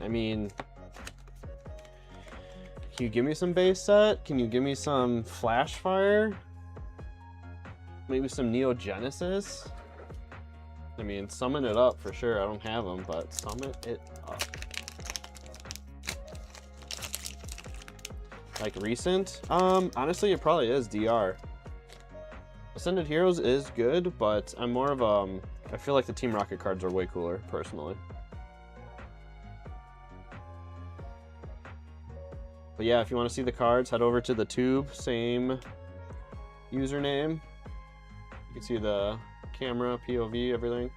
Speaker 1: I mean, can you give me some base set? Can you give me some Flash Fire? Maybe some Neo Genesis? I mean, summon it up for sure. I don't have them, but summon it up. Like recent? Honestly, it probably is DR. Ascended Heroes is good, but I'm more of I feel like the Team Rocket cards are way cooler, personally. But yeah, if you want to see the cards, head over to the tube, same username. You can see the camera, POV, everything.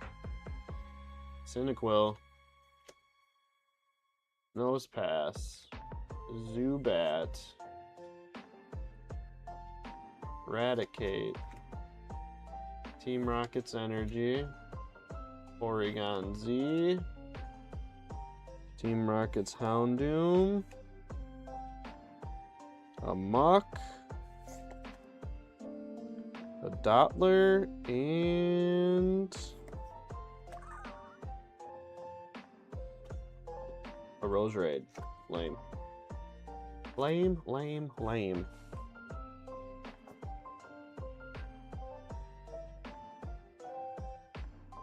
Speaker 1: Cyndaquil. Nosepass. Zubat. Eradicate. Team Rocket's Energy. Porygon Z. Team Rocket's Houndoom. Amok. A Dottler and a Roserade. Lame. Lame, lame, lame.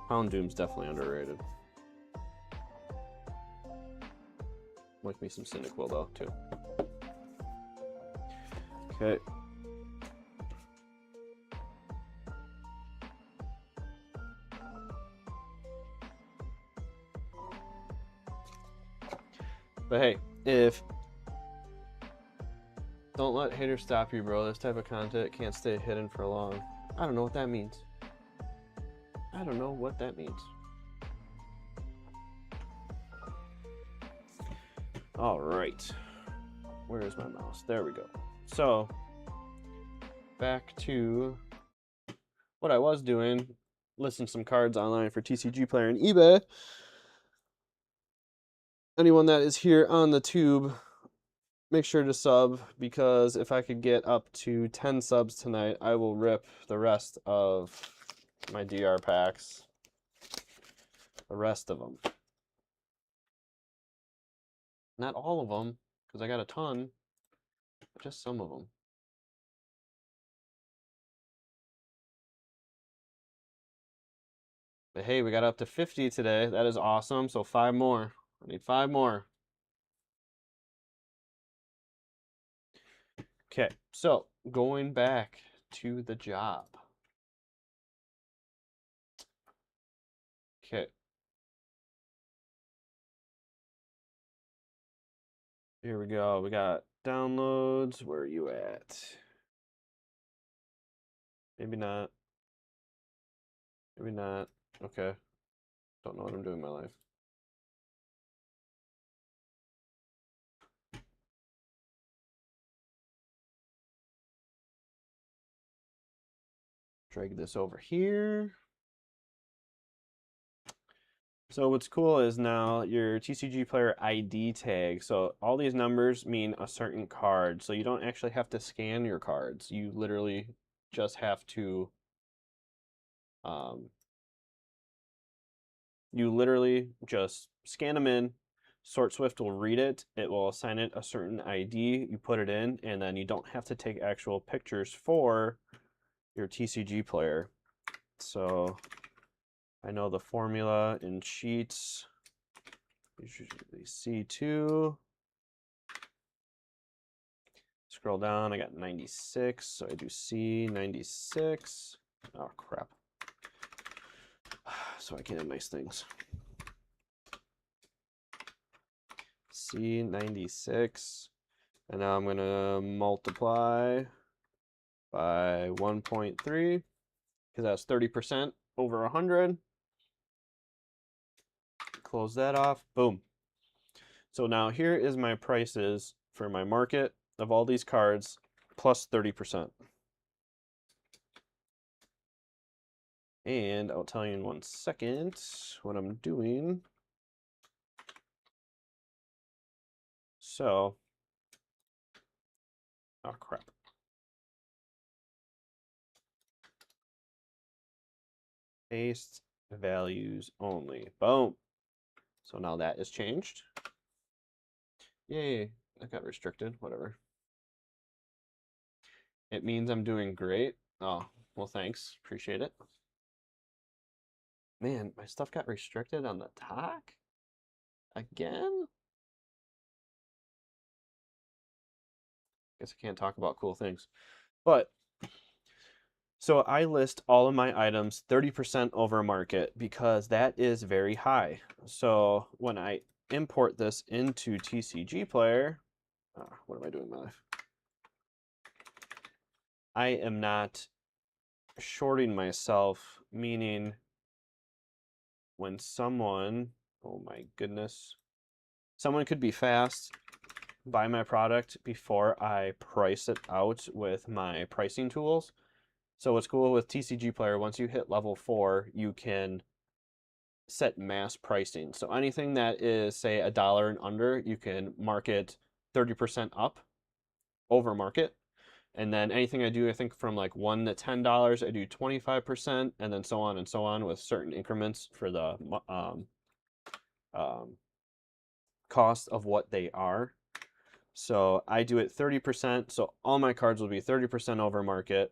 Speaker 1: Houndoom's definitely underrated. Like me some Cyndaquil though, too. Okay. But hey, don't let haters stop you, bro. This type of content can't stay hidden for long. I don't know what that means. I don't know what that means. All right. Where is my mouse? There we go. So, back to what I was doing. Listing some cards online for TCGplayer and eBay. Anyone that is here on the tube, make sure to sub, because if I could get up to 10 subs tonight, I will rip the rest of my DR packs. The rest of them. Not all of them, because I got a ton. Just some of them. But hey, we got up to 50 today. That is awesome. So 5 more. I need 5 more. Okay, so going back to the job. Okay. Here we go. We got downloads. Where are you at? Maybe not. Maybe not. Okay. Don't know what I'm doing in my life. Drag this over here. So what's cool is now your TCGplayer ID tag. So all these numbers mean a certain card. So you don't actually have to scan your cards. You literally just have to scan them in. SortSwift will read it. It will assign it a certain ID. You put it in, and then you don't have to take actual pictures for your TCG player. So I know the formula in sheets. Usually C2. Scroll down, I got 96, so I do C96. Oh, crap. So I can have nice things. C96. And now I'm going to multiply by 1.3 because that's 30% over 100. Close that off. Boom. So now here is my prices for my market of all these cards plus 30%. And I'll tell you in 1 second what I'm doing. So, oh crap. Paste values only. Boom. So now that is changed. Yay, that got restricted, whatever. It means I'm doing great. Oh, well, thanks. Appreciate it. Man, my stuff got restricted on the talk? Again? Guess I can't talk about cool things. But, so I list all of my items 30% over market because that is very high. So when I import this into TCGplayer, what am I doing in my life? I am not shorting myself, meaning when someone, oh my goodness, someone could be fast, buy my product before I price it out with my pricing tools. So what's cool with TCGplayer, once you hit level 4, you can set mass pricing. So anything that is, say, $1 and under, you can mark it 30% up over market. And then anything I do, I think from like $1 to $10, I do 25%, and then so on with certain increments for the cost of what they are. So I do it 30%, so all my cards will be 30% over market.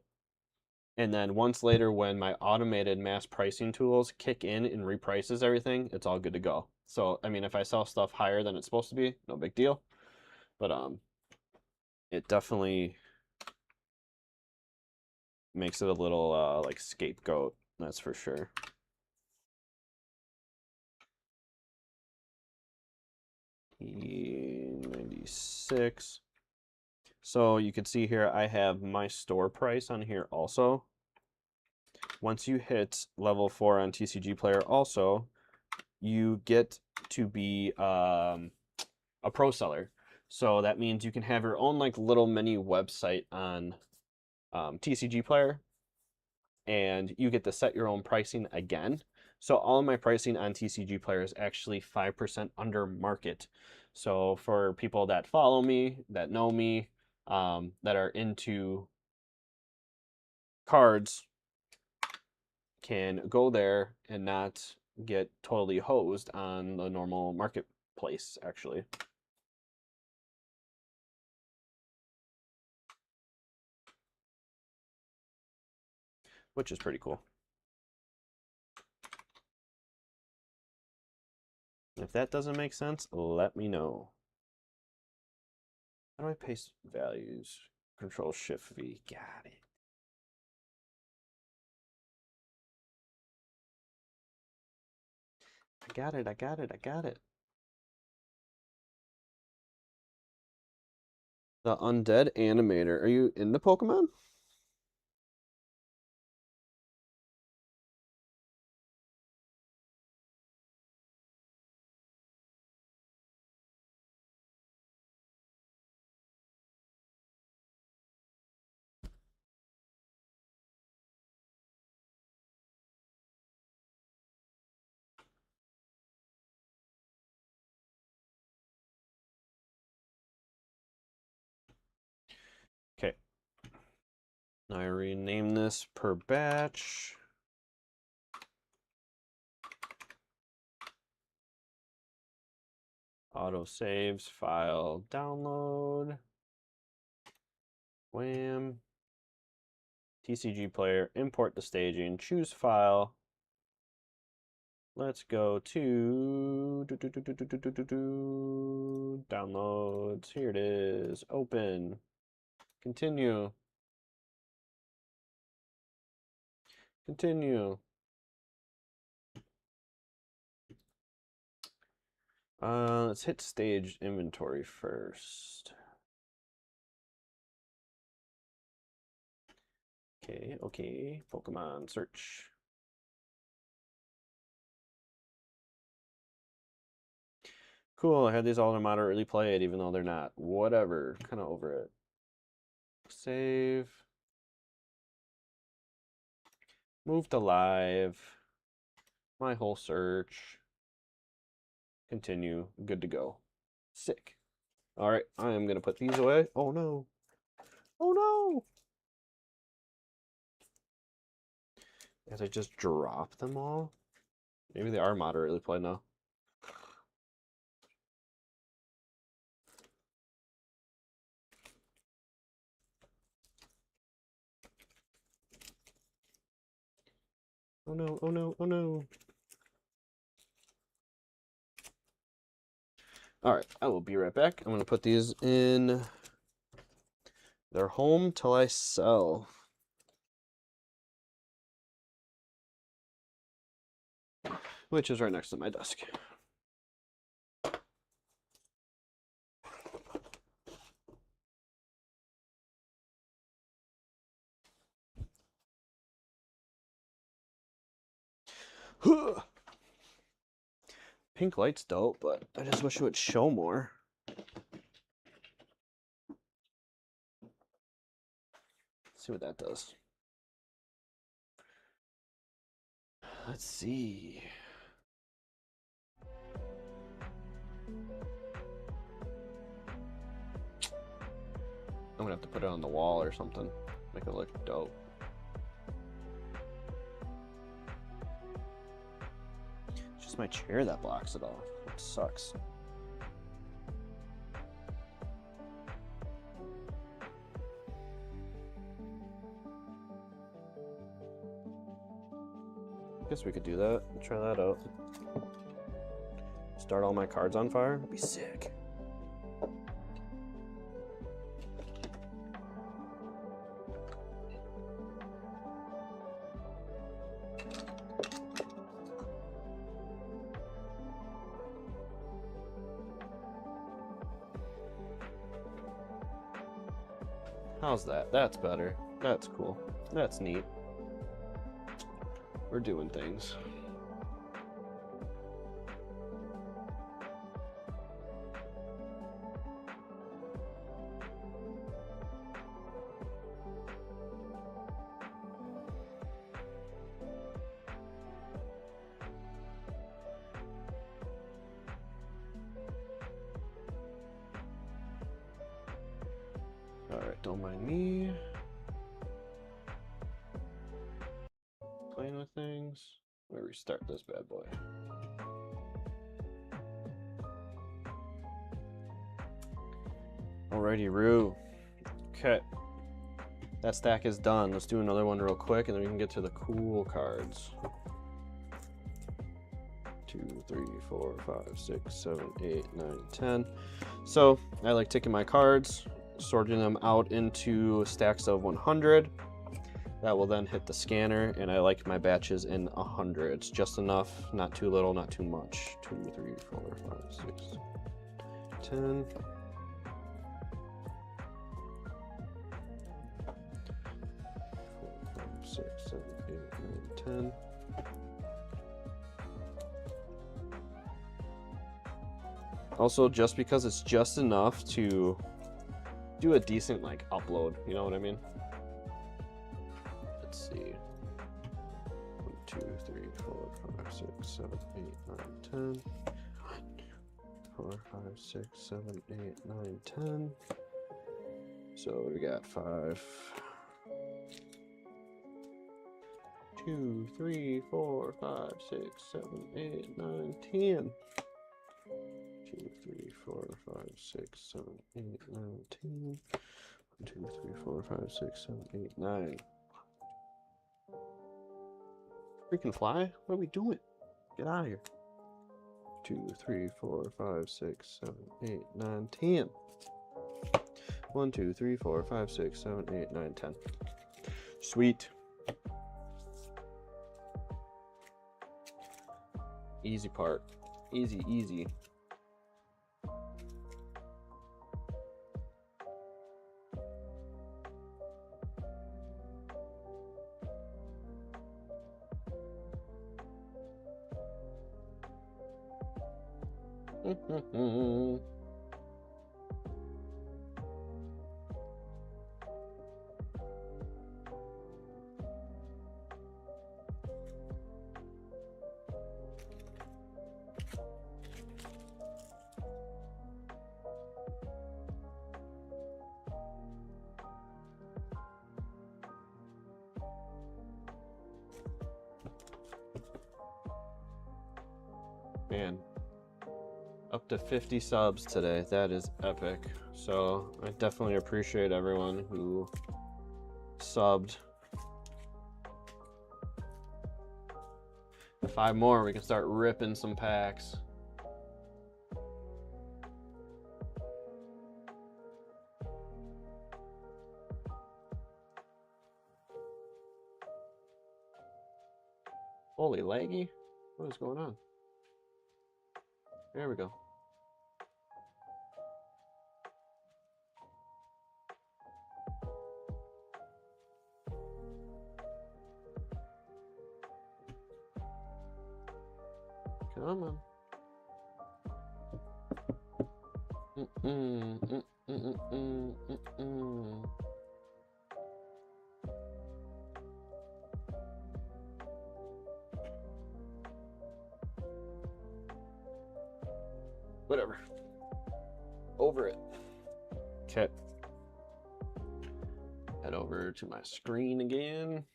Speaker 1: And then once later, when my automated mass pricing tools kick in and reprices everything, it's all good to go. So, I mean, if I sell stuff higher than it's supposed to be, no big deal. But it definitely makes it a little like scapegoat, that's for sure. E96. So you can see here I have my store price on here also. Once you hit level 4 on TCGplayer also, you get to be a pro seller. So that means you can have your own like little mini website on TCGplayer, and you get to set your own pricing again. So all of my pricing on TCGplayer is actually 5% under market. So for people that follow me, that know me, that are into cards, can go there and not get totally hosed on the normal marketplace, actually. Which is pretty cool. If that doesn't make sense, let me know. How do I paste values? Control Shift V. Got it. I got it. I got it. I got it. The Undead Animator. Are you into Pokemon? Okay. I rename this per batch. Auto saves, file, download. Wham. TCGplayer, import the staging, choose file. Let's go to downloads. Here it is. Open. Continue. Continue. Let's hit staged inventory first. Okay. Pokemon search. Cool, I had these all in moderately played, even though they're not. Whatever, kind of over it. Save. Move to live. My whole search. Continue. Good to go. Sick. All right, I am going to put these away. Oh, no. Oh, no. As I just drop them all? Maybe they are moderately played now. Oh, no. Oh, no. Oh, no. All right, I will be right back. I'm going to put these in their home till I sell. Which is right next to my desk. Pink light's dope, but I just wish it would show more. Let's see what that does. Let's see. I'm gonna have to put it on the wall or something. Make it look dope. It's just my chair that blocks it off. It sucks. Guess we could do that. Try that out. Start all my cards on fire. That'd be sick. How's that? That's better. That's cool. That's neat. We're doing things. Alright, don't mind me. Playing with things. I'm gonna restart this bad boy. Alrighty, Roo. Okay. That stack is done. Let's do another one real quick and then we can get to the cool cards. 2, 3, 4, 5, 6, 7, 8, 9, 10. So I like taking my cards, sorting them out into stacks of 100. That will then hit the scanner, and I like my batches in 100s. Just enough, not too little, not too much. 2, 3, 4, 5, 6, 10. 4, 5, 6, 7, 8, 9, 10. Also, just because it's just enough to do a decent like upload, you know what I mean? Let's see. 1, 2, 3, 4, 5, 6, 7, 8, 9, 10. 1, 4, 5, 6, 7, 8, 9, 10. So we got 5. 2, 3, 4, 5, 6, 7, 8, 9, 10. 2, 3, 4, 5, 6, 7, 8, 9, 10. 1, 2, 3, 4, 5, 6, 7, 8, 9. freaking fly? What are we doing? Get out of here. 2, 3, 4, 5, 6, 7, 8, 9, 10. 1, 2, 3, 4, 5, 6, 7, 8, 9, 10. Sweet. Easy part. Easy, easy. Man, up to 50 subs today. That is epic. So I definitely appreciate everyone who subbed. 5 more, we can start ripping some packs. Holy laggy, what is going on? There we go. Come on. Whatever. Over it. Okay. Head over to my screen again.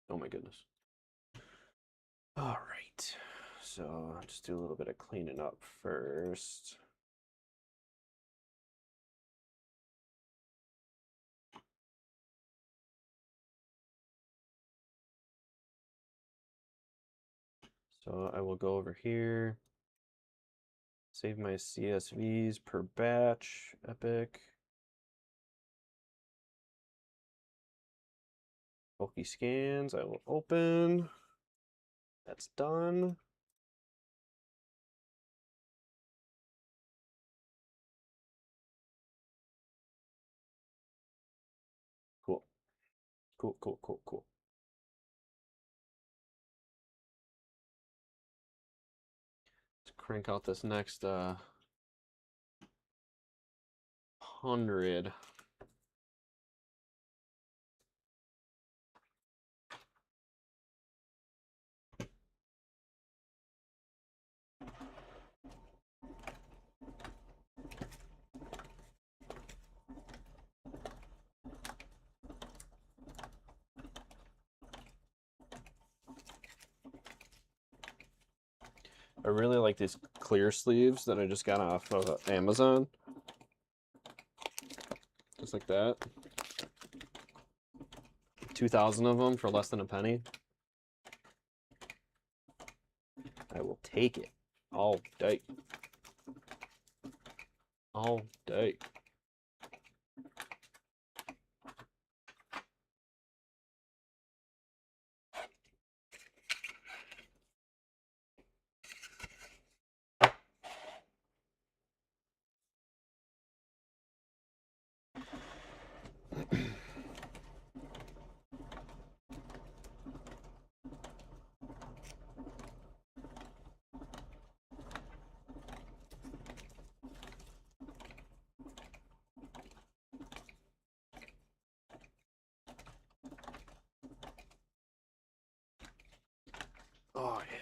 Speaker 1: Oh my goodness. All right. So I'll just do a little bit of cleaning up first. So I will go over here, save my CSVs per batch, epic. Bulky scans, I will open. That's done. Cool. Cool, cool, cool, cool. Let's crank out this next 100. I really like these clear sleeves that I just got off of Amazon. Just like that. 2,000 of them for less than a penny. I will take it all day. All day. Oh, yeah.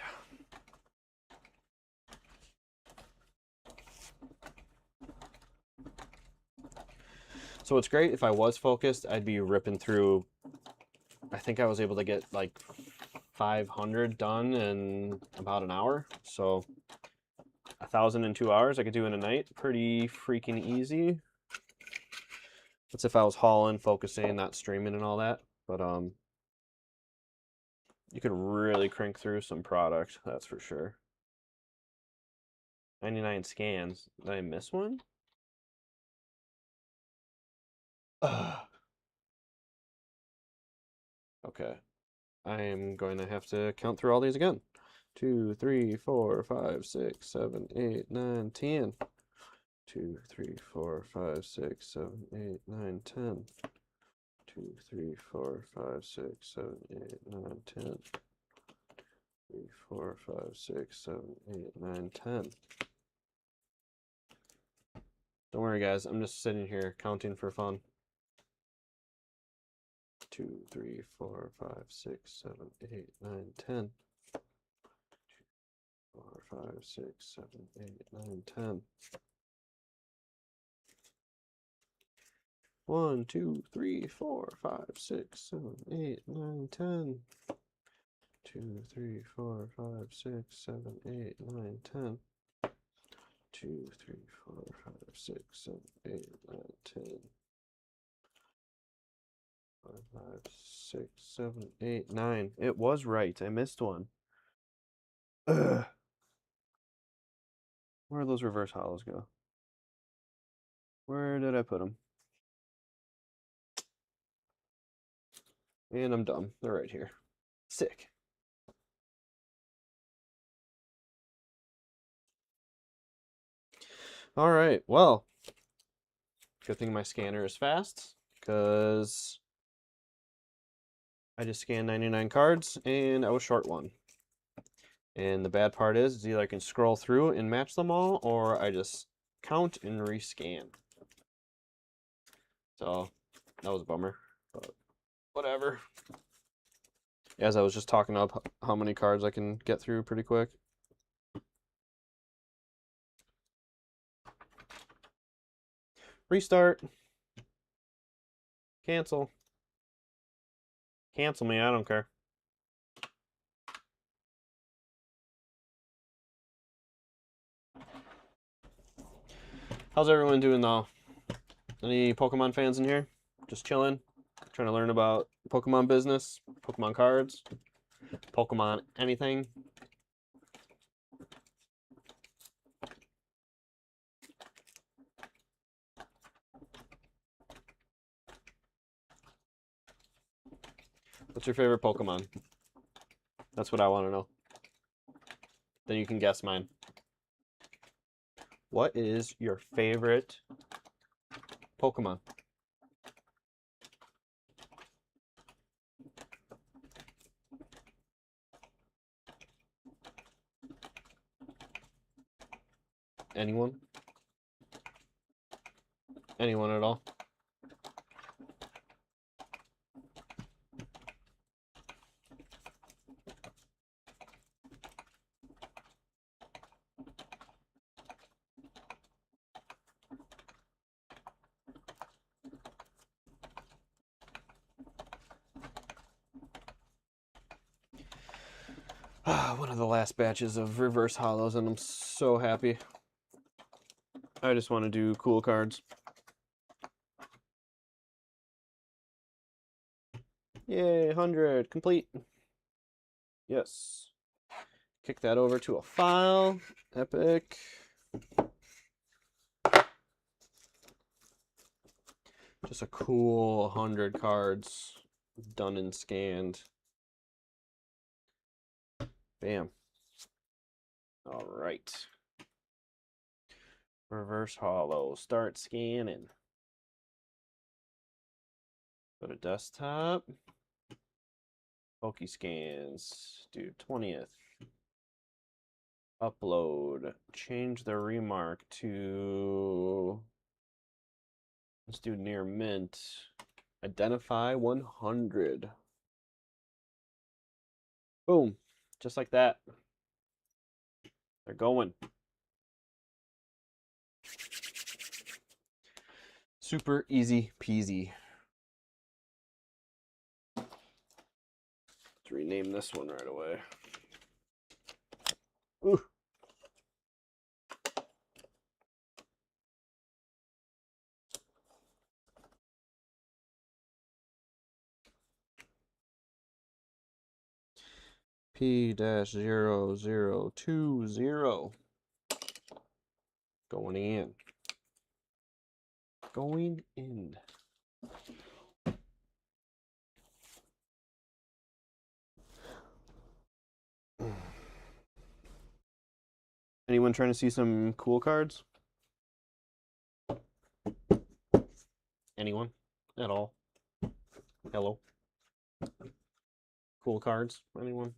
Speaker 1: So it's great. If I was focused, I'd be ripping through. I think I was able to get like 500 done in about an hour. So 1,000 in 2 hours I could do in a night. Pretty freaking easy. That's if I was hauling, focusing, not streaming and all that. But you could really crank through some product, that's for sure. 99 scans. Did I miss one? Okay. I am going to have to count through all these again. 2, 3, 4, 5, 6, 7, 8, 9, 10. 2, 3, 4, 5, 6, 7, 8, 9, 10. 2, 3, 4, 5, 6, 7, 8, 9, 10. 3, 4, 5, 6, 7, 8, 9, 10. Don't worry, guys. I'm just sitting here counting for fun. 2, 3, 4, 5, 6, 7, 8, 9, 10. 4, 5, 6, 7, 8, 9, 10. 1, 2, 3, 4, 5, 6, 7, 8, 9, 10. 2, 3, 4, 5, 6, 7, 8, 9, 10. 2, 3, 4, 5, 6, 7, 8, 9, 10. 4, 5, 6, 7, 8, 9. It was right. I missed one. Ugh. Where did those reverse hollows go? Where did I put them? And I'm dumb. They're right here. Sick. All right. Well, good thing my scanner is fast because I just scanned 99 cards and I was short one. And the bad part is either I can scroll through and match them all, or I just count and rescan. So that was a bummer, but whatever. As I was just talking up how many cards I can get through pretty quick. Restart. Cancel. Cancel me, I don't care. How's everyone doing though? Any Pokemon fans in here? Just chilling? Trying to learn about Pokemon business? Pokemon cards? Pokemon anything? What's your favorite Pokemon? That's what I want to know. Then you can guess mine. What is your favorite Pokemon? Anyone? Anyone at all? One of the last batches of reverse hollows, and I'm so happy. I just want to do cool cards. Yay, 100 complete. Yes. Kick that over to a file. Epic. Just a cool 100 cards done and scanned. Bam. All right. Reverse hollow. Start scanning. Go to desktop. Pokescans. Do 20th. Upload. Change the remark to... Let's do near mint. Identify 100. Boom. Just like that. They're going. Super easy peasy. Let's rename this one right away. Ooh. P-0020. Going in. Going in. Anyone trying to see some cool cards? Anyone at all? Hello? Cool cards? Anyone?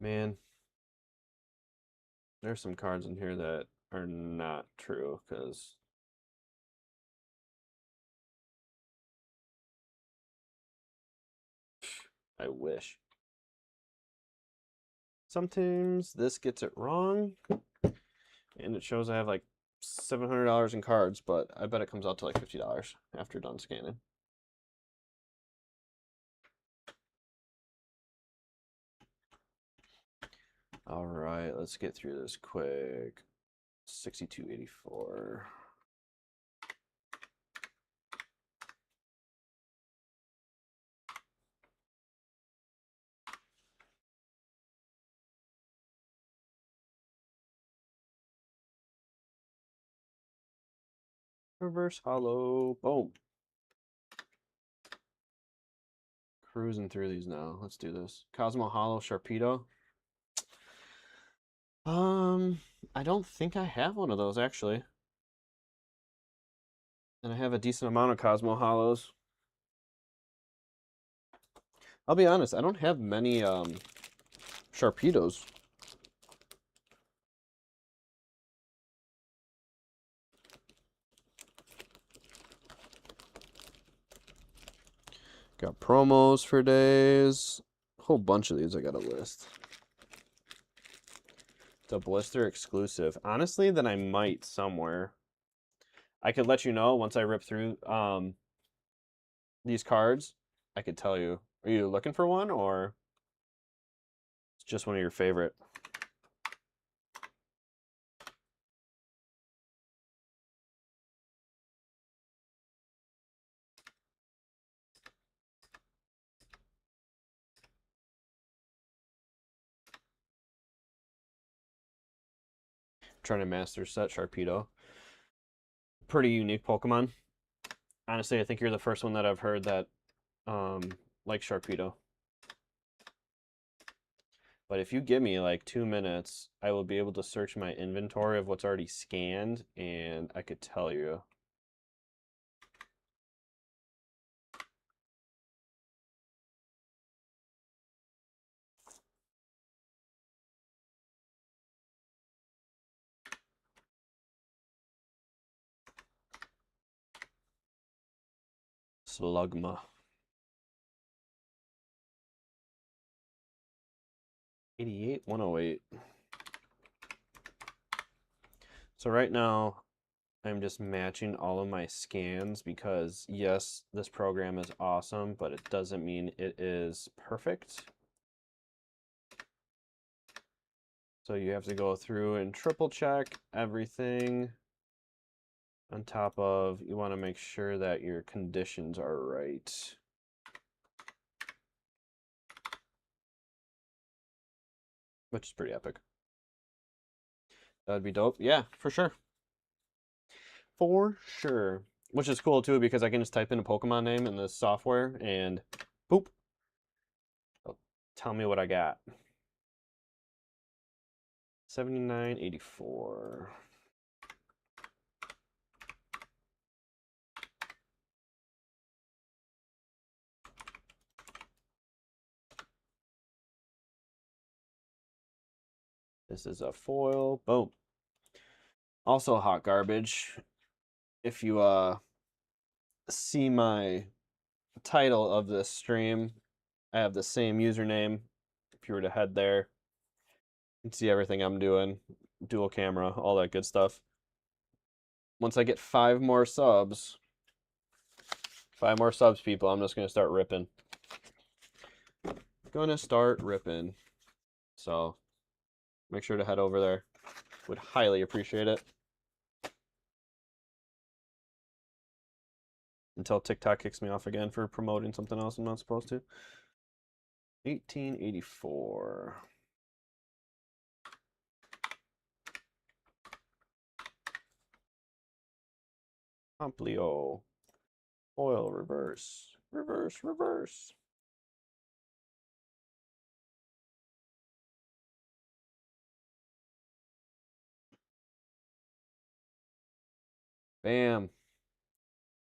Speaker 1: Man, there's some cards in here that are not true, because I wish. Sometimes this gets it wrong, and it shows I have like $700 in cards, but I bet it comes out to like $50 after done scanning. All right, let's get through this quick. 6284. Reverse hollow. Boom. Cruising through these now. Let's do this. Cosmo Hollow Sharpedo. I don't think I have one of those actually. And I have a decent amount of Cosmo Hollows. I'll be honest, I don't have many Sharpedos. Got promos for days. A whole bunch of these I got a list. It's a blister exclusive. Honestly, then I might somewhere. I could let you know once I rip through these cards. I could tell you. Are you looking for one, or it's just one of your favorite? Trying to master set Sharpedo. Pretty unique Pokemon. Honestly, I think you're the first one that I've heard that like Sharpedo. But if you give me like 2 minutes, I will be able to search my inventory of what's already scanned, and I could tell you. Slugma. 88, 108. So right now, I'm just matching all of my scans because, yes, this program is awesome, but it doesn't mean it is perfect. So you have to go through and triple check everything. On top of, you want to make sure that your conditions are right. Which is pretty epic. That'd be dope. Yeah, for sure. For sure. Which is cool too, because I can just type in a Pokemon name in the software and boop. It'll tell me what I got. 7984. This is a foil. Boom. Also hot garbage. If you see my title of this stream, I have the same username. If you were to head there, you can see everything I'm doing. Dual camera, all that good stuff. Once I get 5 more subs, people, I'm just going to start ripping. Gonna start ripping. So make sure to head over there. Would highly appreciate it. until TikTok kicks me off again for promoting something else I'm not supposed to. 1884. Amplio. Oil reverse. Reverse, reverse. Bam.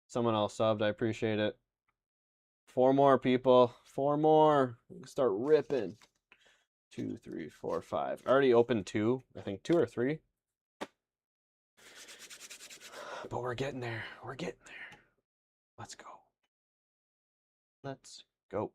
Speaker 1: Someone else subbed. I appreciate it. 4 more people. 4 more. We can start ripping. 2, 3, 4, 5. I already opened 2. I think 2 or 3. But we're getting there. We're getting there. Let's go. Let's go.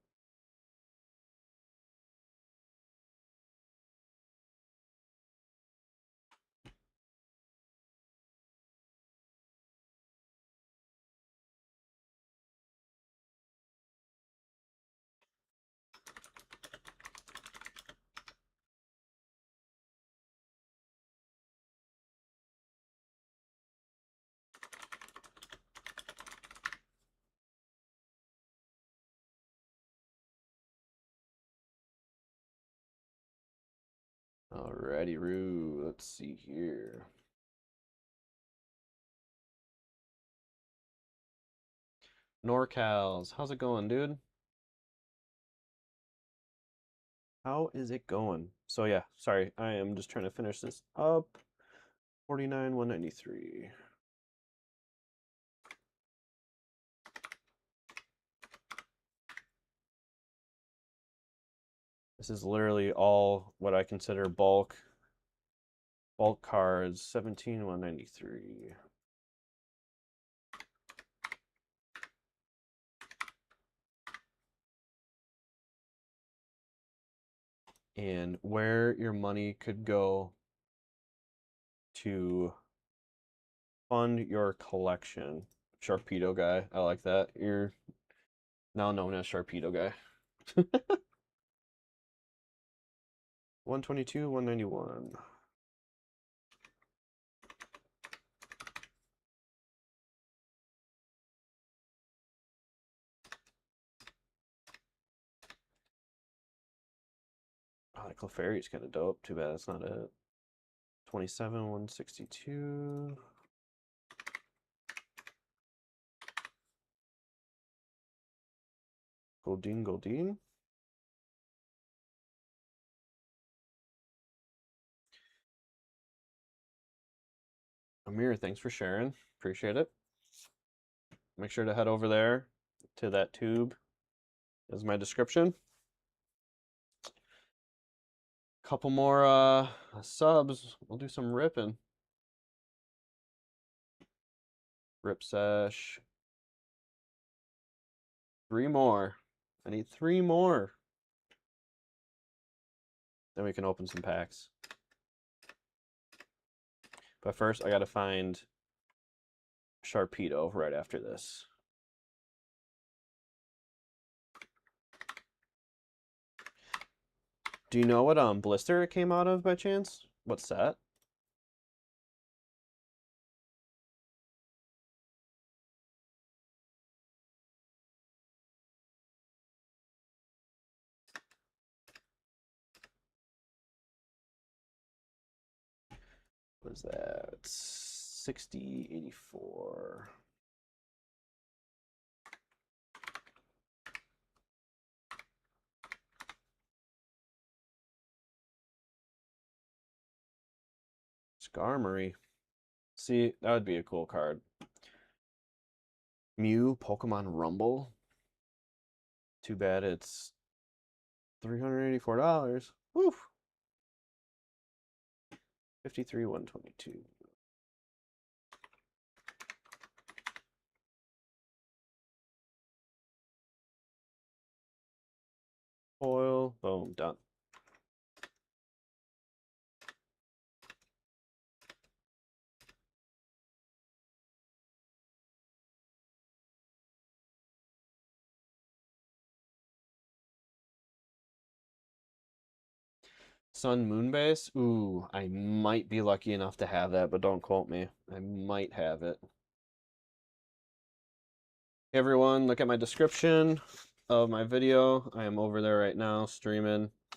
Speaker 1: Alrighty, Roo. Let's see here. NorCals, how's it going, dude? How is it going? So yeah, sorry, I am just trying to finish this up. 49, 193. This is literally all what I consider bulk cards. 17, 193. And where your money could go to fund your collection. Sharpedo guy, I like that. You're now known as Sharpedo guy. 122, 191. Oh, that Clefairy's kind of dope. Too bad that's not it. 27, 162. Goldeen, Goldeen. Amir, thanks for sharing. Appreciate it. Make sure to head over there to that tube. Is my description. Couple more subs. We'll do some ripping. Rip sesh. 3 more. I need 3 more. Then we can open some packs. But first, I gotta find Sharpedo right after this. Do you know what blister it came out of by chance? What set? What is that? 6084. Skarmory. See, that would be a cool card. Mew, Pokemon Rumble. Too bad it's $384. Woof. 53, 122. Foil. Boom, done. Sun Moon Base. Ooh, I might be lucky enough to have that, but don't quote me. I might have it. Hey everyone, look at my description of my video. I am over there right now streaming. A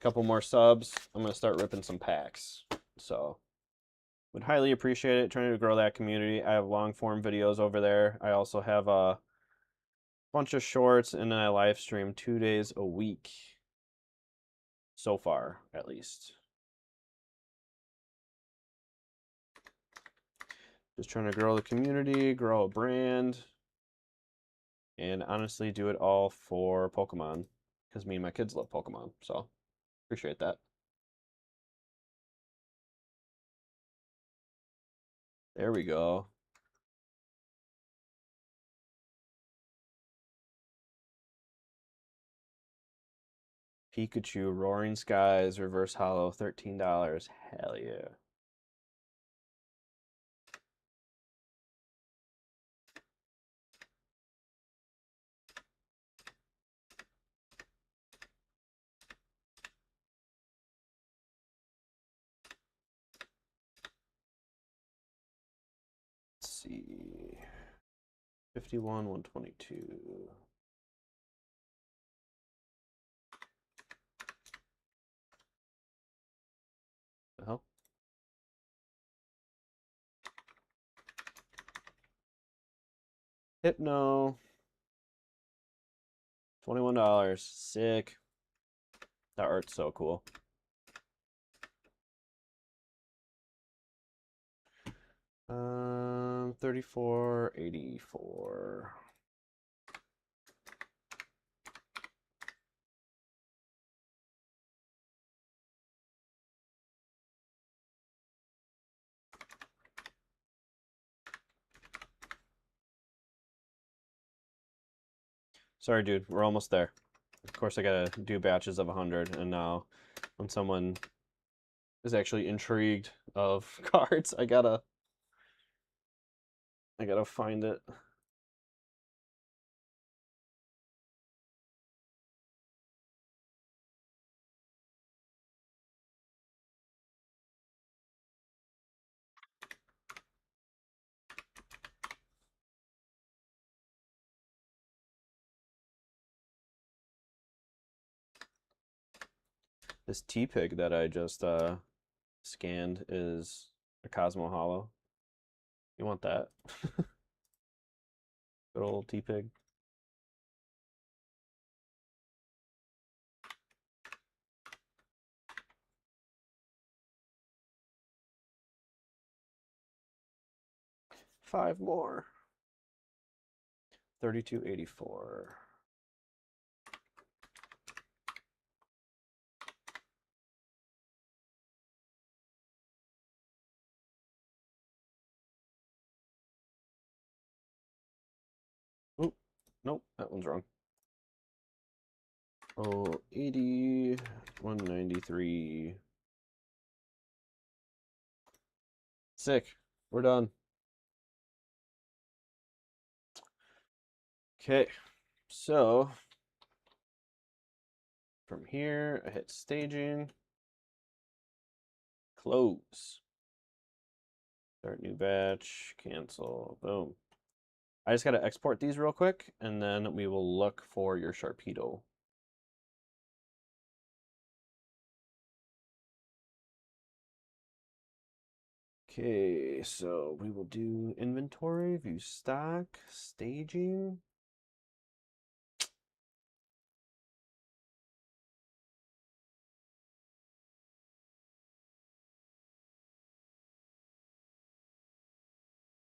Speaker 1: couple more subs. I'm gonna start ripping some packs. So would highly appreciate it. Trying to grow that community. I have long form videos over there. I also have a bunch of shorts, and then I live stream 2 days a week. So far, at least. Just trying to grow the community, grow a brand, and honestly do it all for Pokemon. Because me and my kids love Pokemon, so appreciate that. There we go. Pikachu, Roaring Skies, Reverse Hollow, $13. Hell yeah. Let's see. 51, 122. The hell? Hypno. $21. Sick. That art's so cool. $34.84. Sorry, dude. We're almost there. Of course, I gotta do batches of 100, and now when someone is actually intrigued of cards, I gotta find it. This T-Pig that I just scanned is a Cosmo Hollow. You want that? Good old T-Pig. Five more. 32.84. Oh, nope, that one's wrong. Oh, 80, 193. Sick. We're done. Okay, so from here, I hit staging, close, start new batch, cancel, boom. I just got to export these real quick, and then we will look for your Sharpedo. Okay, so we will do inventory, view stock, staging.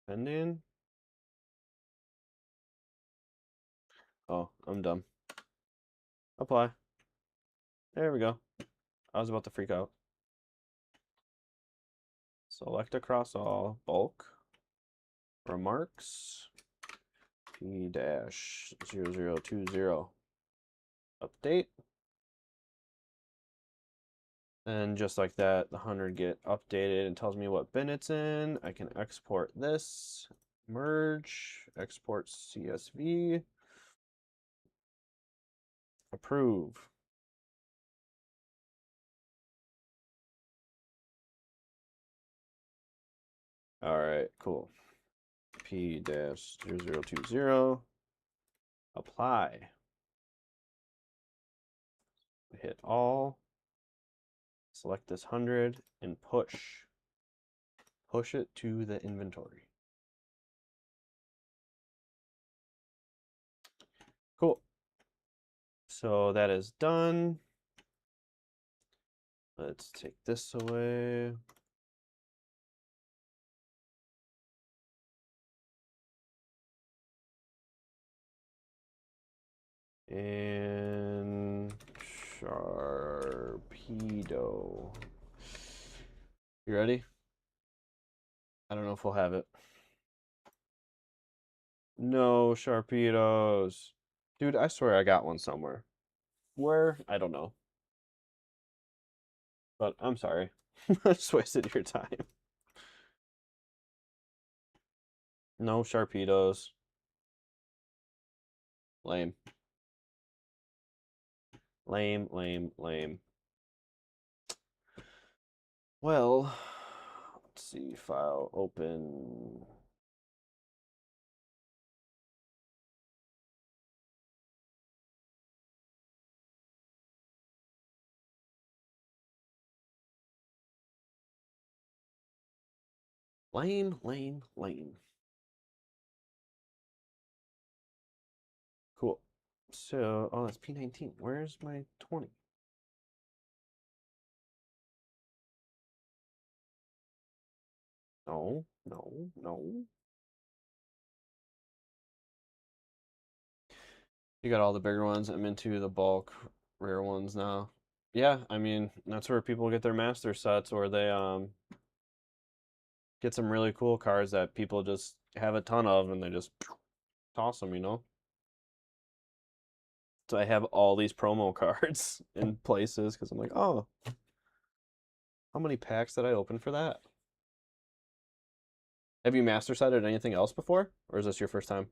Speaker 1: Pending. Oh, I'm dumb. Apply. There we go. I was about to freak out. Select across all, bulk, remarks, P-0020. Update. And just like that, the 100 get updated and tells me what bin it's in. I can export this, merge, export CSV, approve. All right, cool. P-0020. Apply. Hit all. Select this 100 and push. Push it to the inventory. Cool. So that is done. Let's take this away. And Sharpedo. You ready? I don't know if we'll have it. No Sharpedos. Dude, I swear I got one somewhere. Where? I don't know. But I'm sorry. I just wasted your time. No Sharpedos. Lame. Lame, lame, lame. Well, let's see. File open. Lame, lame, lame. Cool. So, oh, that's P19. Where's my 20? No, no, no. You got all the bigger ones. I'm into the bulk rare ones now. Yeah, I mean, that's where people get their master sets, or they get some really cool cards that people just have a ton of and they just toss them, you know? So I have all these promo cards in places because I'm like, oh, how many packs did I open for that? Have you master setted anything else before, or is this your first time?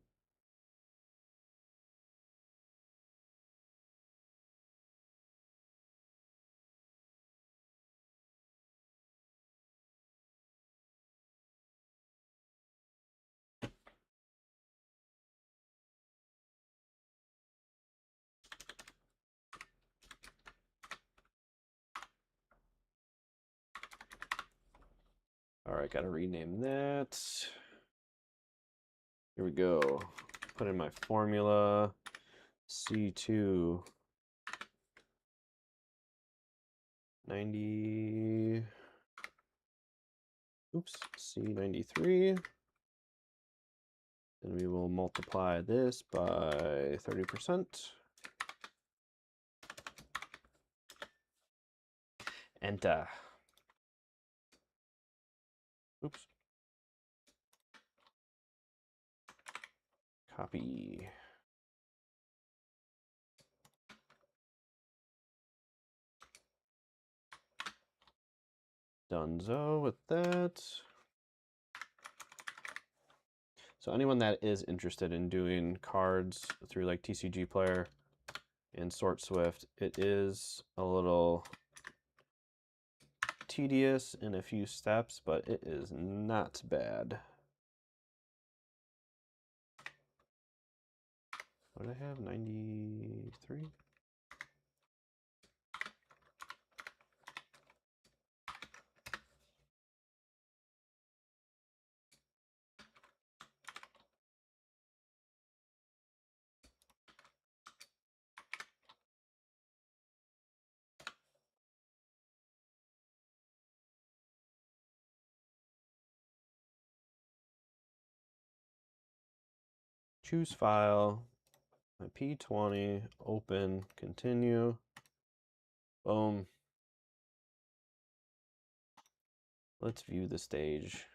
Speaker 1: All right, gotta rename that. Here we go. Put in my formula. C2 90. Oops, C93. Then we will multiply this by 30%. Enter. Oops. Copy. Donezo with that. So anyone that is interested in doing cards through like TCGplayer and Sort Swift, it is a little tedious in a few steps, but it is not bad. What did I have? 93? Choose file, my P20, open, continue, boom. Let's view the stage.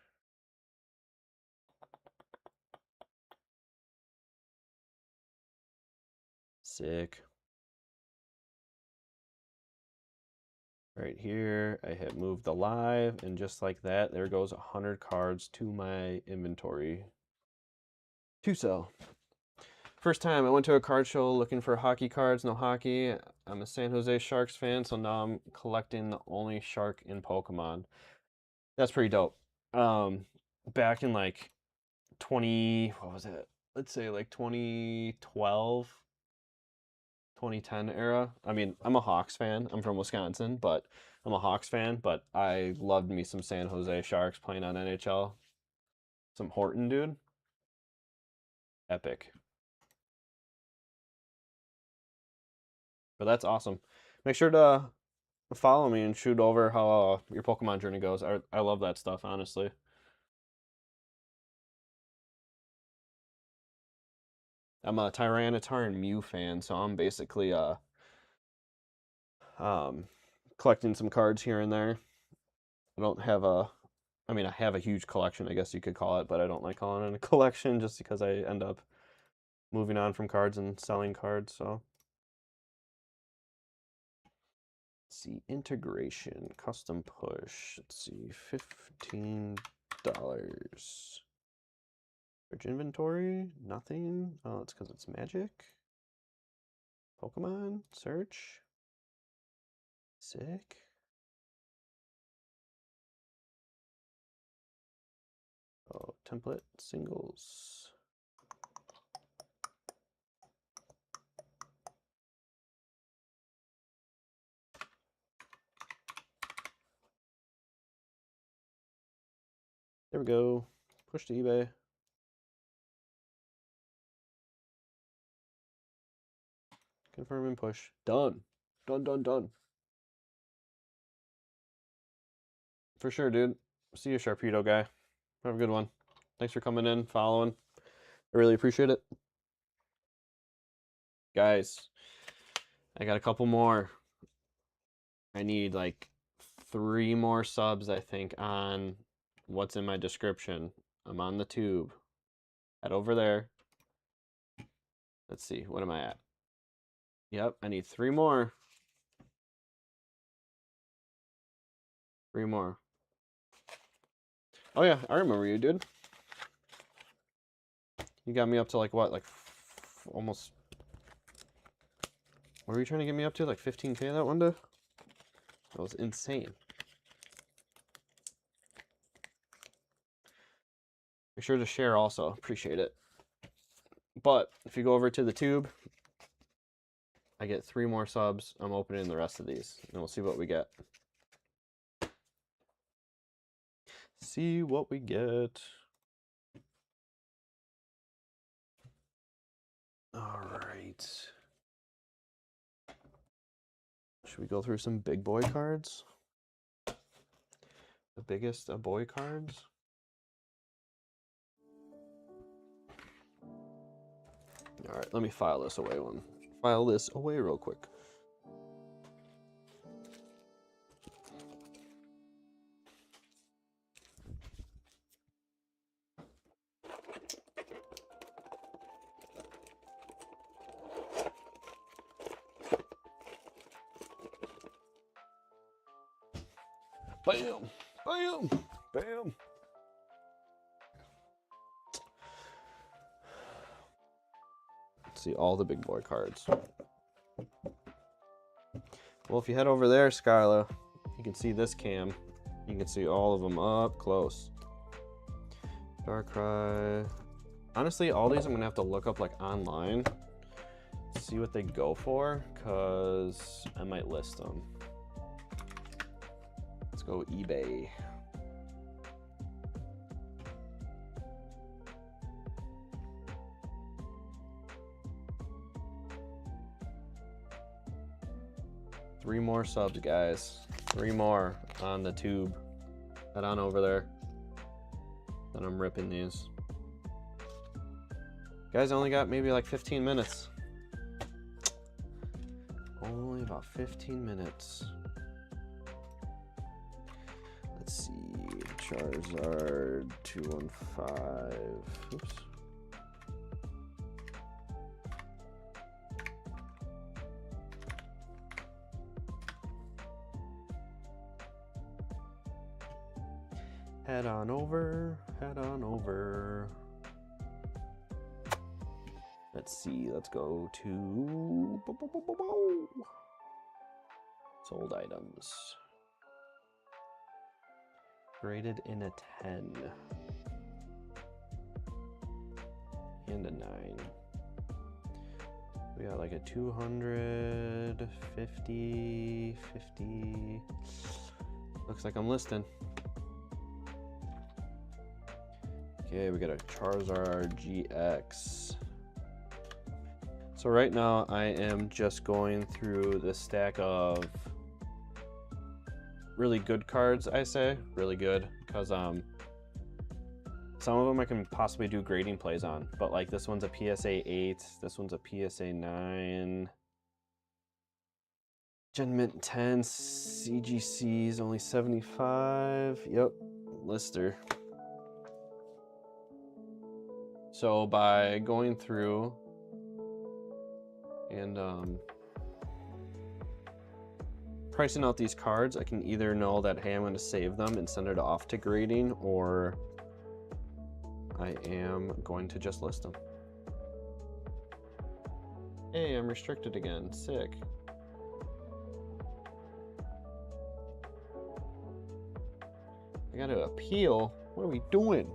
Speaker 1: Sick. Right here, I hit move the live, and just like that, there goes 100 cards to my inventory to sell. First time I went to a card show looking for hockey cards, no hockey. I'm a San Jose Sharks fan, so now I'm collecting the only shark in Pokemon. That's pretty dope. Back in like what was it? Let's say like 2012, 2010 era. I mean, I'm a Hawks fan. I'm from Wisconsin, but I'm a Hawks fan, but I loved me some San Jose Sharks playing on NHL. Some Horton, dude. Epic. But that's awesome. Make sure to follow me and shoot over how your Pokemon journey goes. I love that stuff, honestly. I'm a Tyranitar and Mew fan, so I'm basically um collecting some cards here and there. I don't have a I mean, I have a huge collection, I guess you could call it, but I don't like calling it a collection just because I end up moving on from cards and selling cards, so. Let's see, integration, custom push. Let's see, $15. Search inventory, nothing. Oh, it's because it's magic. Pokemon, search. Sick. Oh, template, singles. There we go. Push to eBay. Confirm and push. Done. Done, done, done. For sure, dude. See you, Sharpedo guy. Have a good one. Thanks for coming in, following. I really appreciate it. Guys, I got a couple more. I need like 3 more subs, I think, on what's in my description. I'm on the tube. Head over there. Let's see, what am I at? Yep, I need 3 more. 3 more. Oh yeah, I remember you, dude. You got me up to like what, like almost. What were you trying to get me up to? Like 15K that one day? That was insane. Make sure to share also. Appreciate it. But if you go over to the tube, I get 3 more subs. I'm opening the rest of these, and we'll see what we get. See what we get. All right. Should we go through some big boy cards? The biggest of boy cards? All right, let me file this away real quick. Bam! Bam! Bam! Let's see all the big boy cards. Well, if you head over there, Skyla, you can see this cam. You can see all of them up close. Darkrai. Honestly, all these I'm going to have to look up like online. See what they go for, because I might list them. Let's go eBay. Three more subs, guys. 3 more on the tube. Head on over there. Then I'm ripping these. Guys, I only got maybe like 15 minutes. Only about 15 minutes. Let's see. Charizard 215. Oops. Head on over, head on over. Let's see, let's go to sold items. Graded in a 10. and a 9. We got like a 250, 50. Looks like I'm listing. Okay, we got a Charizard GX. So right now I am just going through the stack of really good cards, I say. Really good, because some of them I can possibly do grading plays on, but like this one's a PSA 8, this one's a PSA 9. Gen Mint 10, CGC is only 75. Yep, Lister. So by going through and pricing out these cards, I can either know that, hey, I'm going to save them and send it off to grading, or I am going to just list them. Hey, I'm restricted again. Sick. I got to appeal. What are we doing?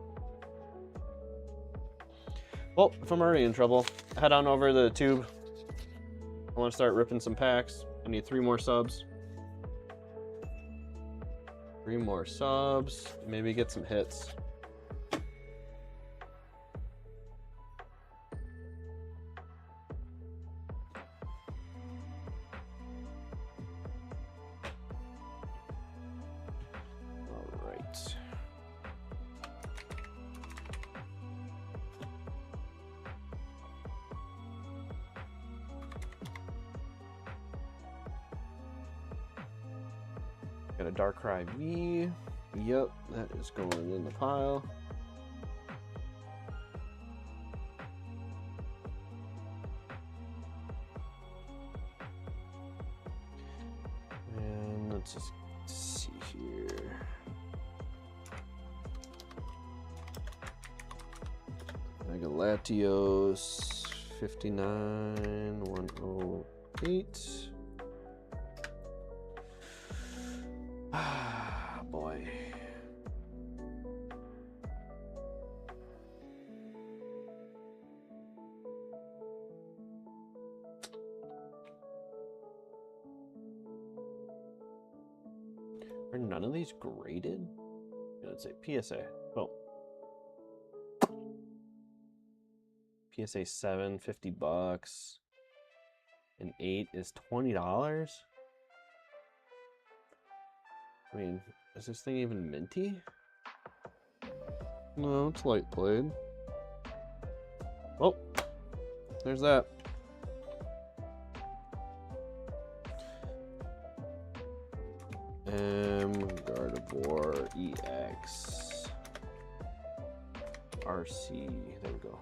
Speaker 1: Well, if I'm already in trouble, head on over to the tube. I want to start ripping some packs. I need 3 more subs. 3 more subs. Maybe get some hits. All right. Got a Darkrai V. Yep, that is going in the pile. And let's just see here. I got Latios 59 108. Ah, boy. Are none of these graded? Let's say PSA. Well, PSA 7, $50. An 8 is $20. I mean, is this thing even minty? No, it's light played. Oh, there's that. Gardevoir EX RC. There we go.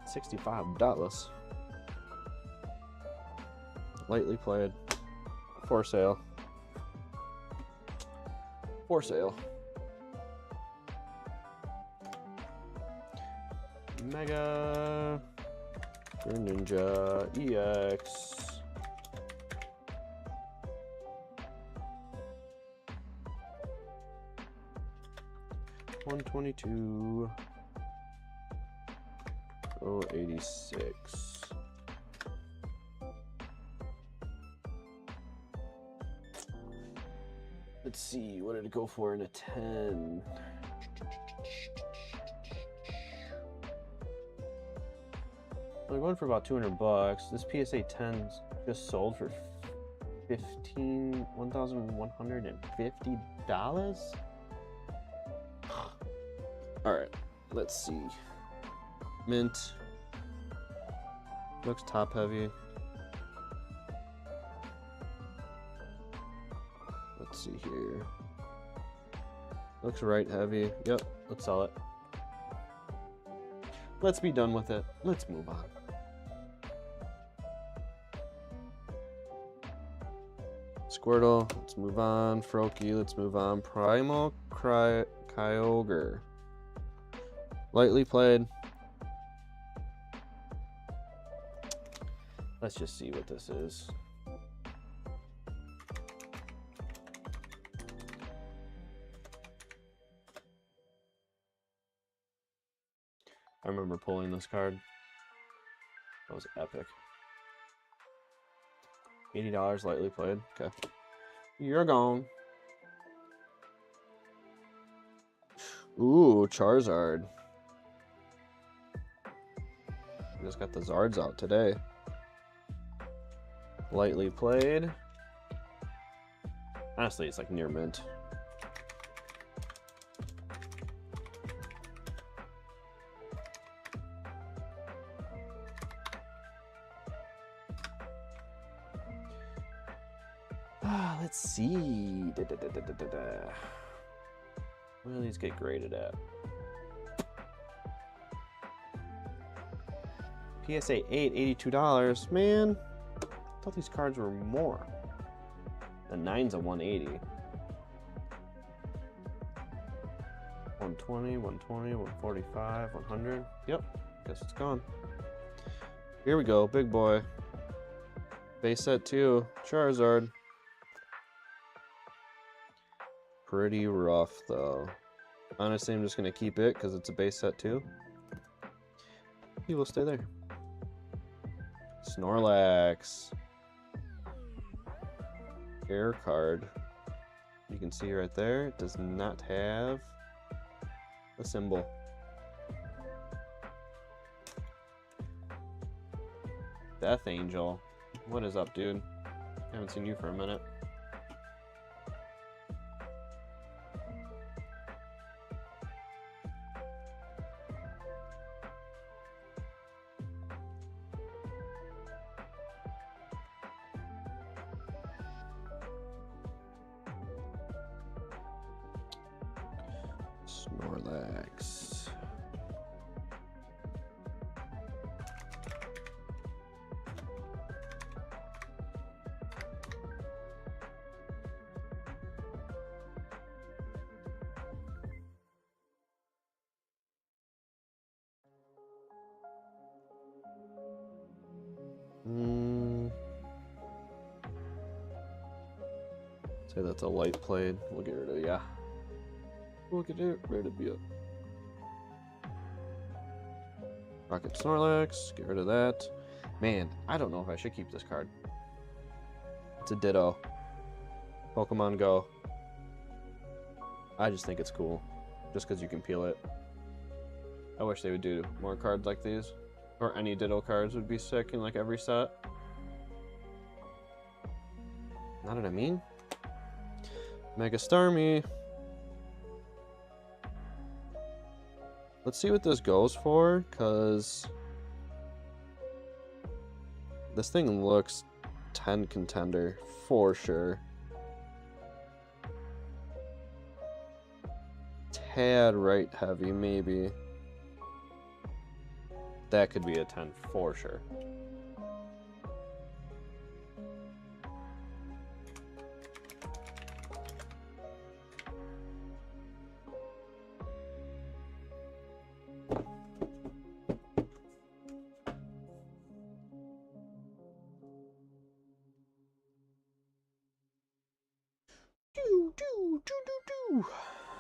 Speaker 1: $65. Lightly played. For sale. For sale. Mega Greninja EX. $122. Oh, 86. Let's see, what did it go for in a 10? They're going for about $200. This PSA 10's just sold for $1,150. All right, let's see. Mint. Looks top heavy. Let's see here. Looks right heavy. Yep, let's sell it. Let's be done with it. Let's move on. Squirtle, let's move on. Froakie, let's move on. Primal Kyogre. Lightly played. Let's just see what this is. remember pulling this card. That was epic. $80 lightly played. Okay. You're gone. Ooh, Charizard. We just got the Zards out today. Lightly played. Honestly, it's like near mint. Let's see. What do these get graded at? PSA 8, $82. Man, I thought these cards were more. The 9's a 180. 120, 120, 145, 100. Yep, guess it's gone. Here we go, big boy. Base set 2, Charizard. Pretty rough though. Honestly, I'm just gonna keep it because it's a base set 2. He will stay there. Snorlax. Air card. You can see right there, it does not have a symbol. Death Angel. What is up, dude? Haven't seen you for a minute. Snorlax. Say that's a light played. We'll get rid of yeah. We'll get rid of you. Rocket Snorlax, get rid of that. Man, I don't know if I should keep this card. It's a Ditto. Pokemon Go. I just think it's cool. Just because you can peel it. I wish they would do more cards like these. Or any Ditto cards would be sick in like every set. Know what I mean? Mega Starmie. Let's see what this goes for, because this thing looks 10 contender for sure. Tad right heavy, maybe. That could be a 10 for sure.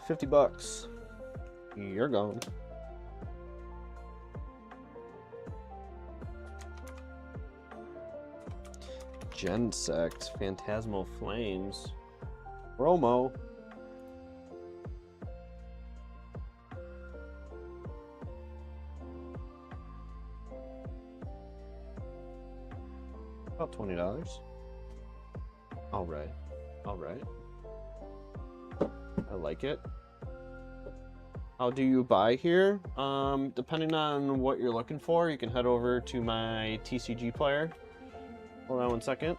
Speaker 1: $50. You're gone. Gensect, Phantasmal Flames, Promo. About $20. All right. All right. I like it. How do you buy here? Depending on what you're looking for, you can head over to my TCGplayer. Hold on one second.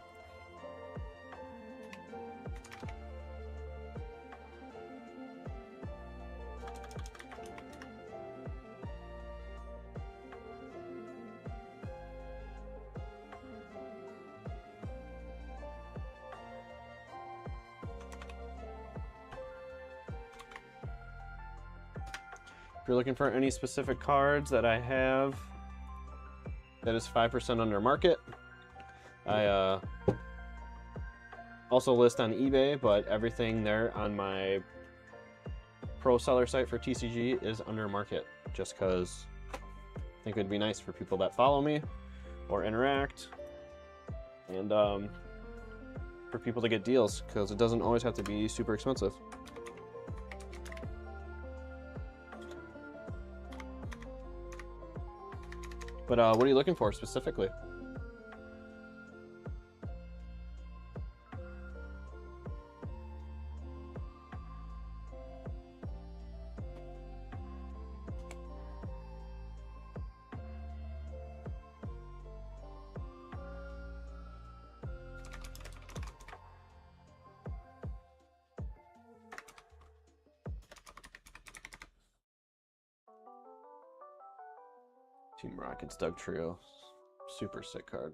Speaker 1: If you're looking for any specific cards that I have that is 5% under market, I also list on eBay, but everything there on my pro seller site for TCG is under market, just because I think it'd be nice for people that follow me or interact, and for people to get deals, because it doesn't always have to be super expensive. But what are you looking for specifically? Team Rocket's Doug Trio. Super sick card.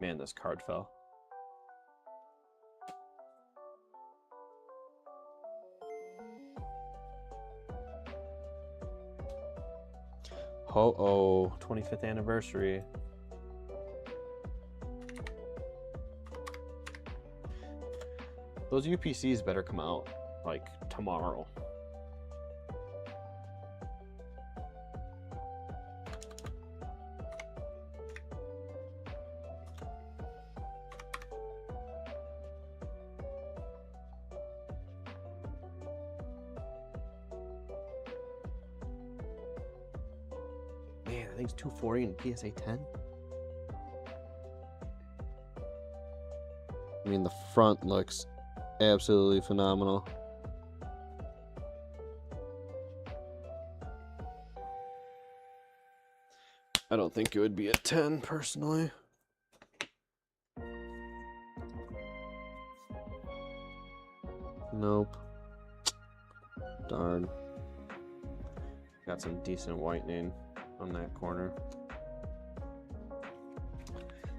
Speaker 1: Man, this card fell. Ho-oh, 25th anniversary. Those UPCs better come out, like, tomorrow. Man, I think it's 240 in PSA 10. I mean, the front looks absolutely phenomenal. I don't think it would be a 10 personally. Nope. Darn. Got some decent whitening on that corner.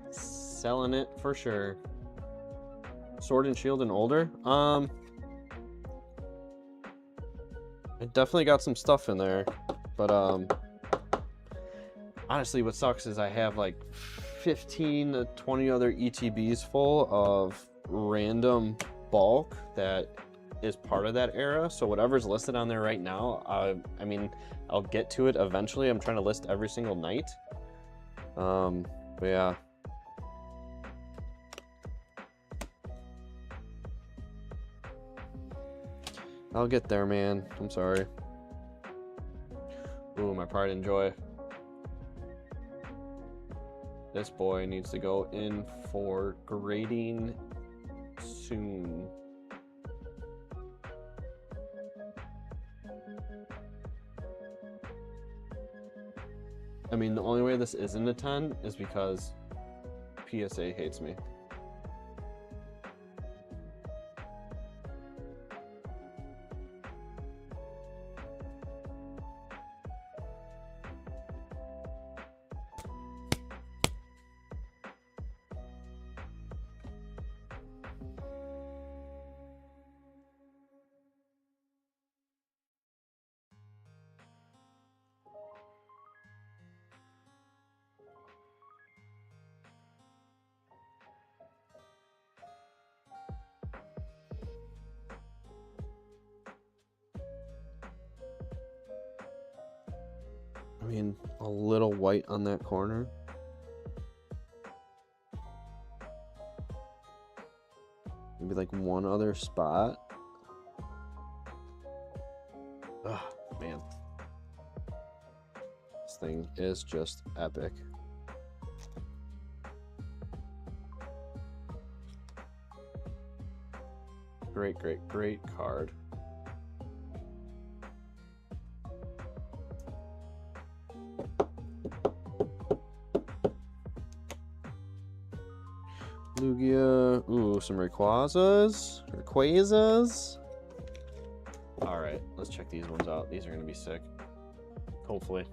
Speaker 1: Selling it for sure. Sword and Shield and older. I definitely got some stuff in there, but honestly, what sucks is I have like 15 to 20 other ETBs full of random bulk that is part of that era. So whatever's listed on there right now, I mean, I'll get to it eventually. I'm trying to list every single night. But yeah. I'll get there, man. I'm sorry. Ooh, my pride and joy. This boy needs to go in for grading soon. I mean, the only way this isn't a 10 is because PSA hates me. I mean, a little white on that corner. Maybe like one other spot. Ugh, man. This thing is just epic. Great, great, great card. Lugia. Ooh, some Rayquazas. Alright, let's check these ones out. These are going to be sick. Hopefully.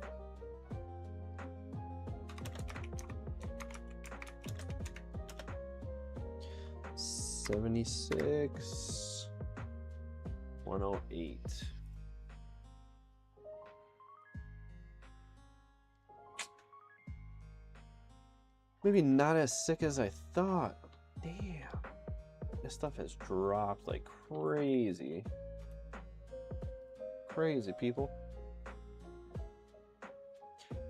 Speaker 1: $76. $108. Maybe not as sick as I thought. Damn. This stuff has dropped like crazy. Crazy, people.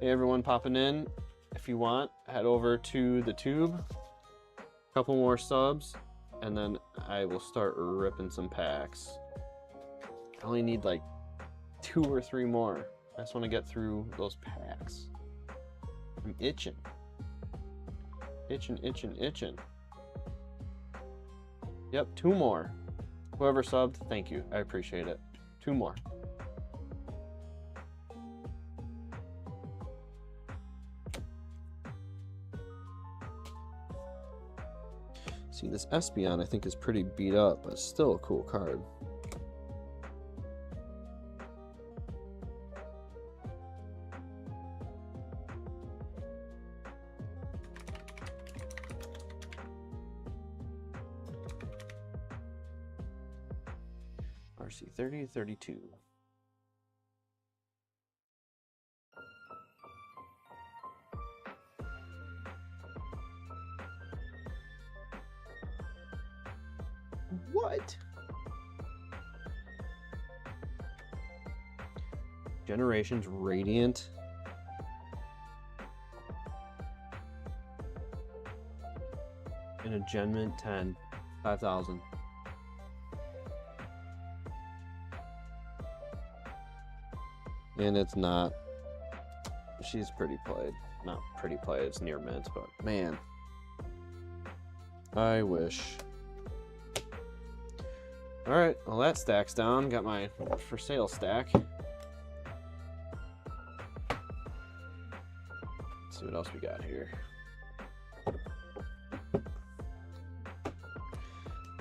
Speaker 1: Hey, everyone popping in. If you want, head over to the tube. Couple more subs, and then I will start ripping some packs. I only need like 2 or 3 more. I just want to get through those packs. I'm itching. Itching, itching, itching. Yep, 2 more. Whoever subbed, thank you. I appreciate it. 2 more. See, this Espeon I think is pretty beat up, but still a cool card. RC 3032. What? Generations Radiant. And a Gen 10. 5,000. And it's not. She's pretty played. Not pretty played, it's near mint, but man. I wish. Alright, well that stack's down. Got my for sale stack. Let's see what else we got here.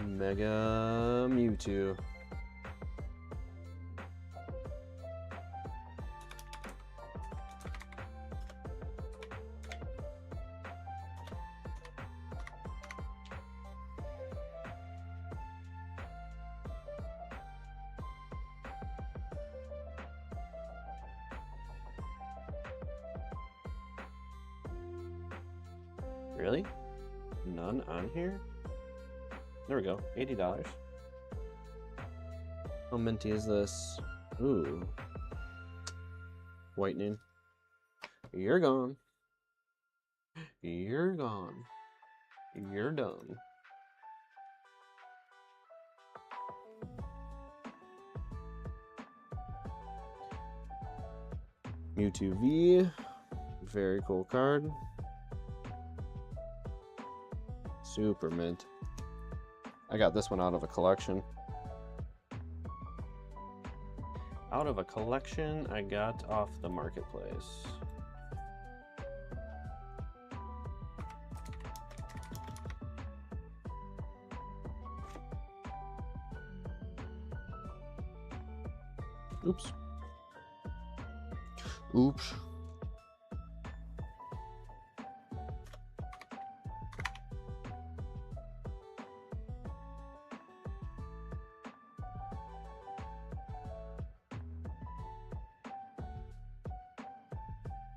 Speaker 1: Mega Mewtwo. Really? None on here? There we go. $80. How minty is this? Ooh. Whitening. You're gone. You're gone. You're done. Mewtwo V. Very cool card. Super mint. I got this one out of a collection. Out of a collection I got off the marketplace. Oops. Oops.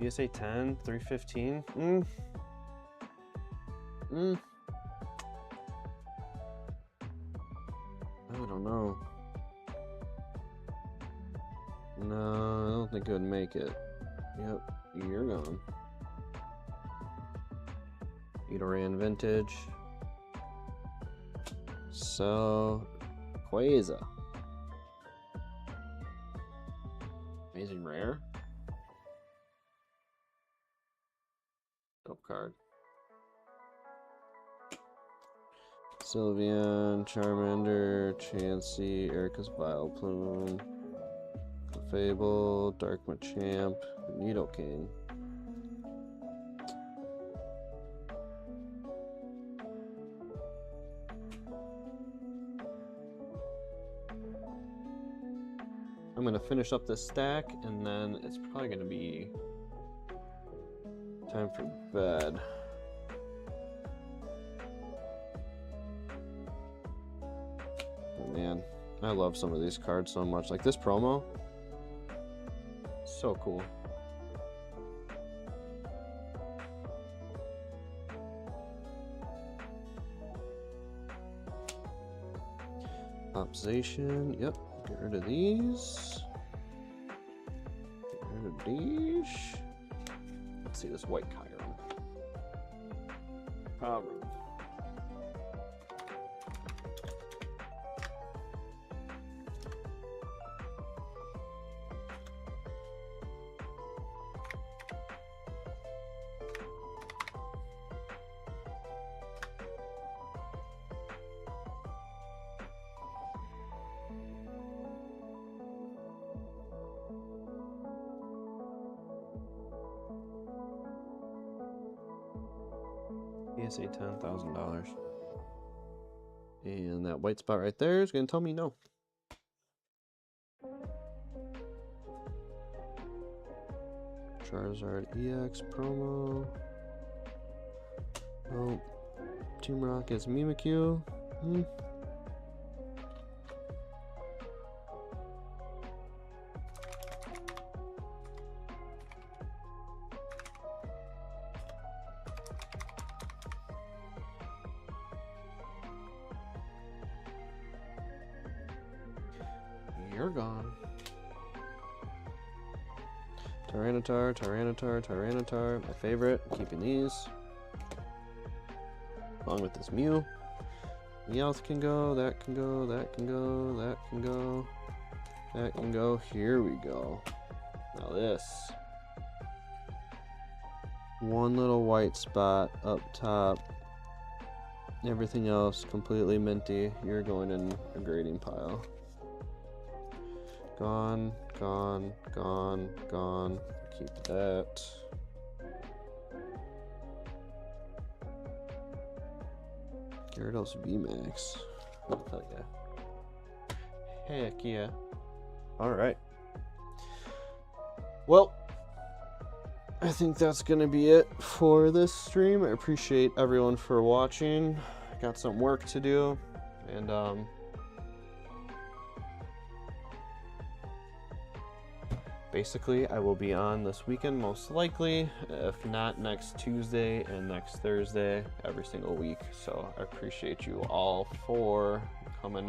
Speaker 1: PSA 10, 315. I don't know. No, I don't think it would make it. Yep, you're gone. Edoran Vintage. So, Quasar. Amazing Rare. Dope card. Sylveon, Charmander, Chansey, Erica's Vileplume, Fable, Dark Machamp, Nidoking. I'm gonna finish up this stack and then it's probably gonna be time for bed. Man, I love some of these cards so much. Like this promo, so cool. Optimization, yep. Get rid of these. Get rid of these. Let's see this white Chiron. Problem. PSA $10,000. And that white spot right there is going to tell me no. Charizard EX promo. Oh, Team Rocket's Mimikyu. You're gone. Tyranitar, Tyranitar, Tyranitar. My favorite. Keeping these. Along with this Mew. Meowth can go, that can go, that can go, that can go. That can go. Here we go. Now this. One little white spot up top. Everything else completely minty. You're going in a grading pile. Gone, gone, gone, gone. Keep that. Gyarados VMAX. Hell yeah. Heck yeah. Alright. Well, I think that's going to be it for this stream. I appreciate everyone for watching. Got some work to do. And, basically, I will be on this weekend most likely, if not next Tuesday and next Thursday, every single week. So I appreciate you all for coming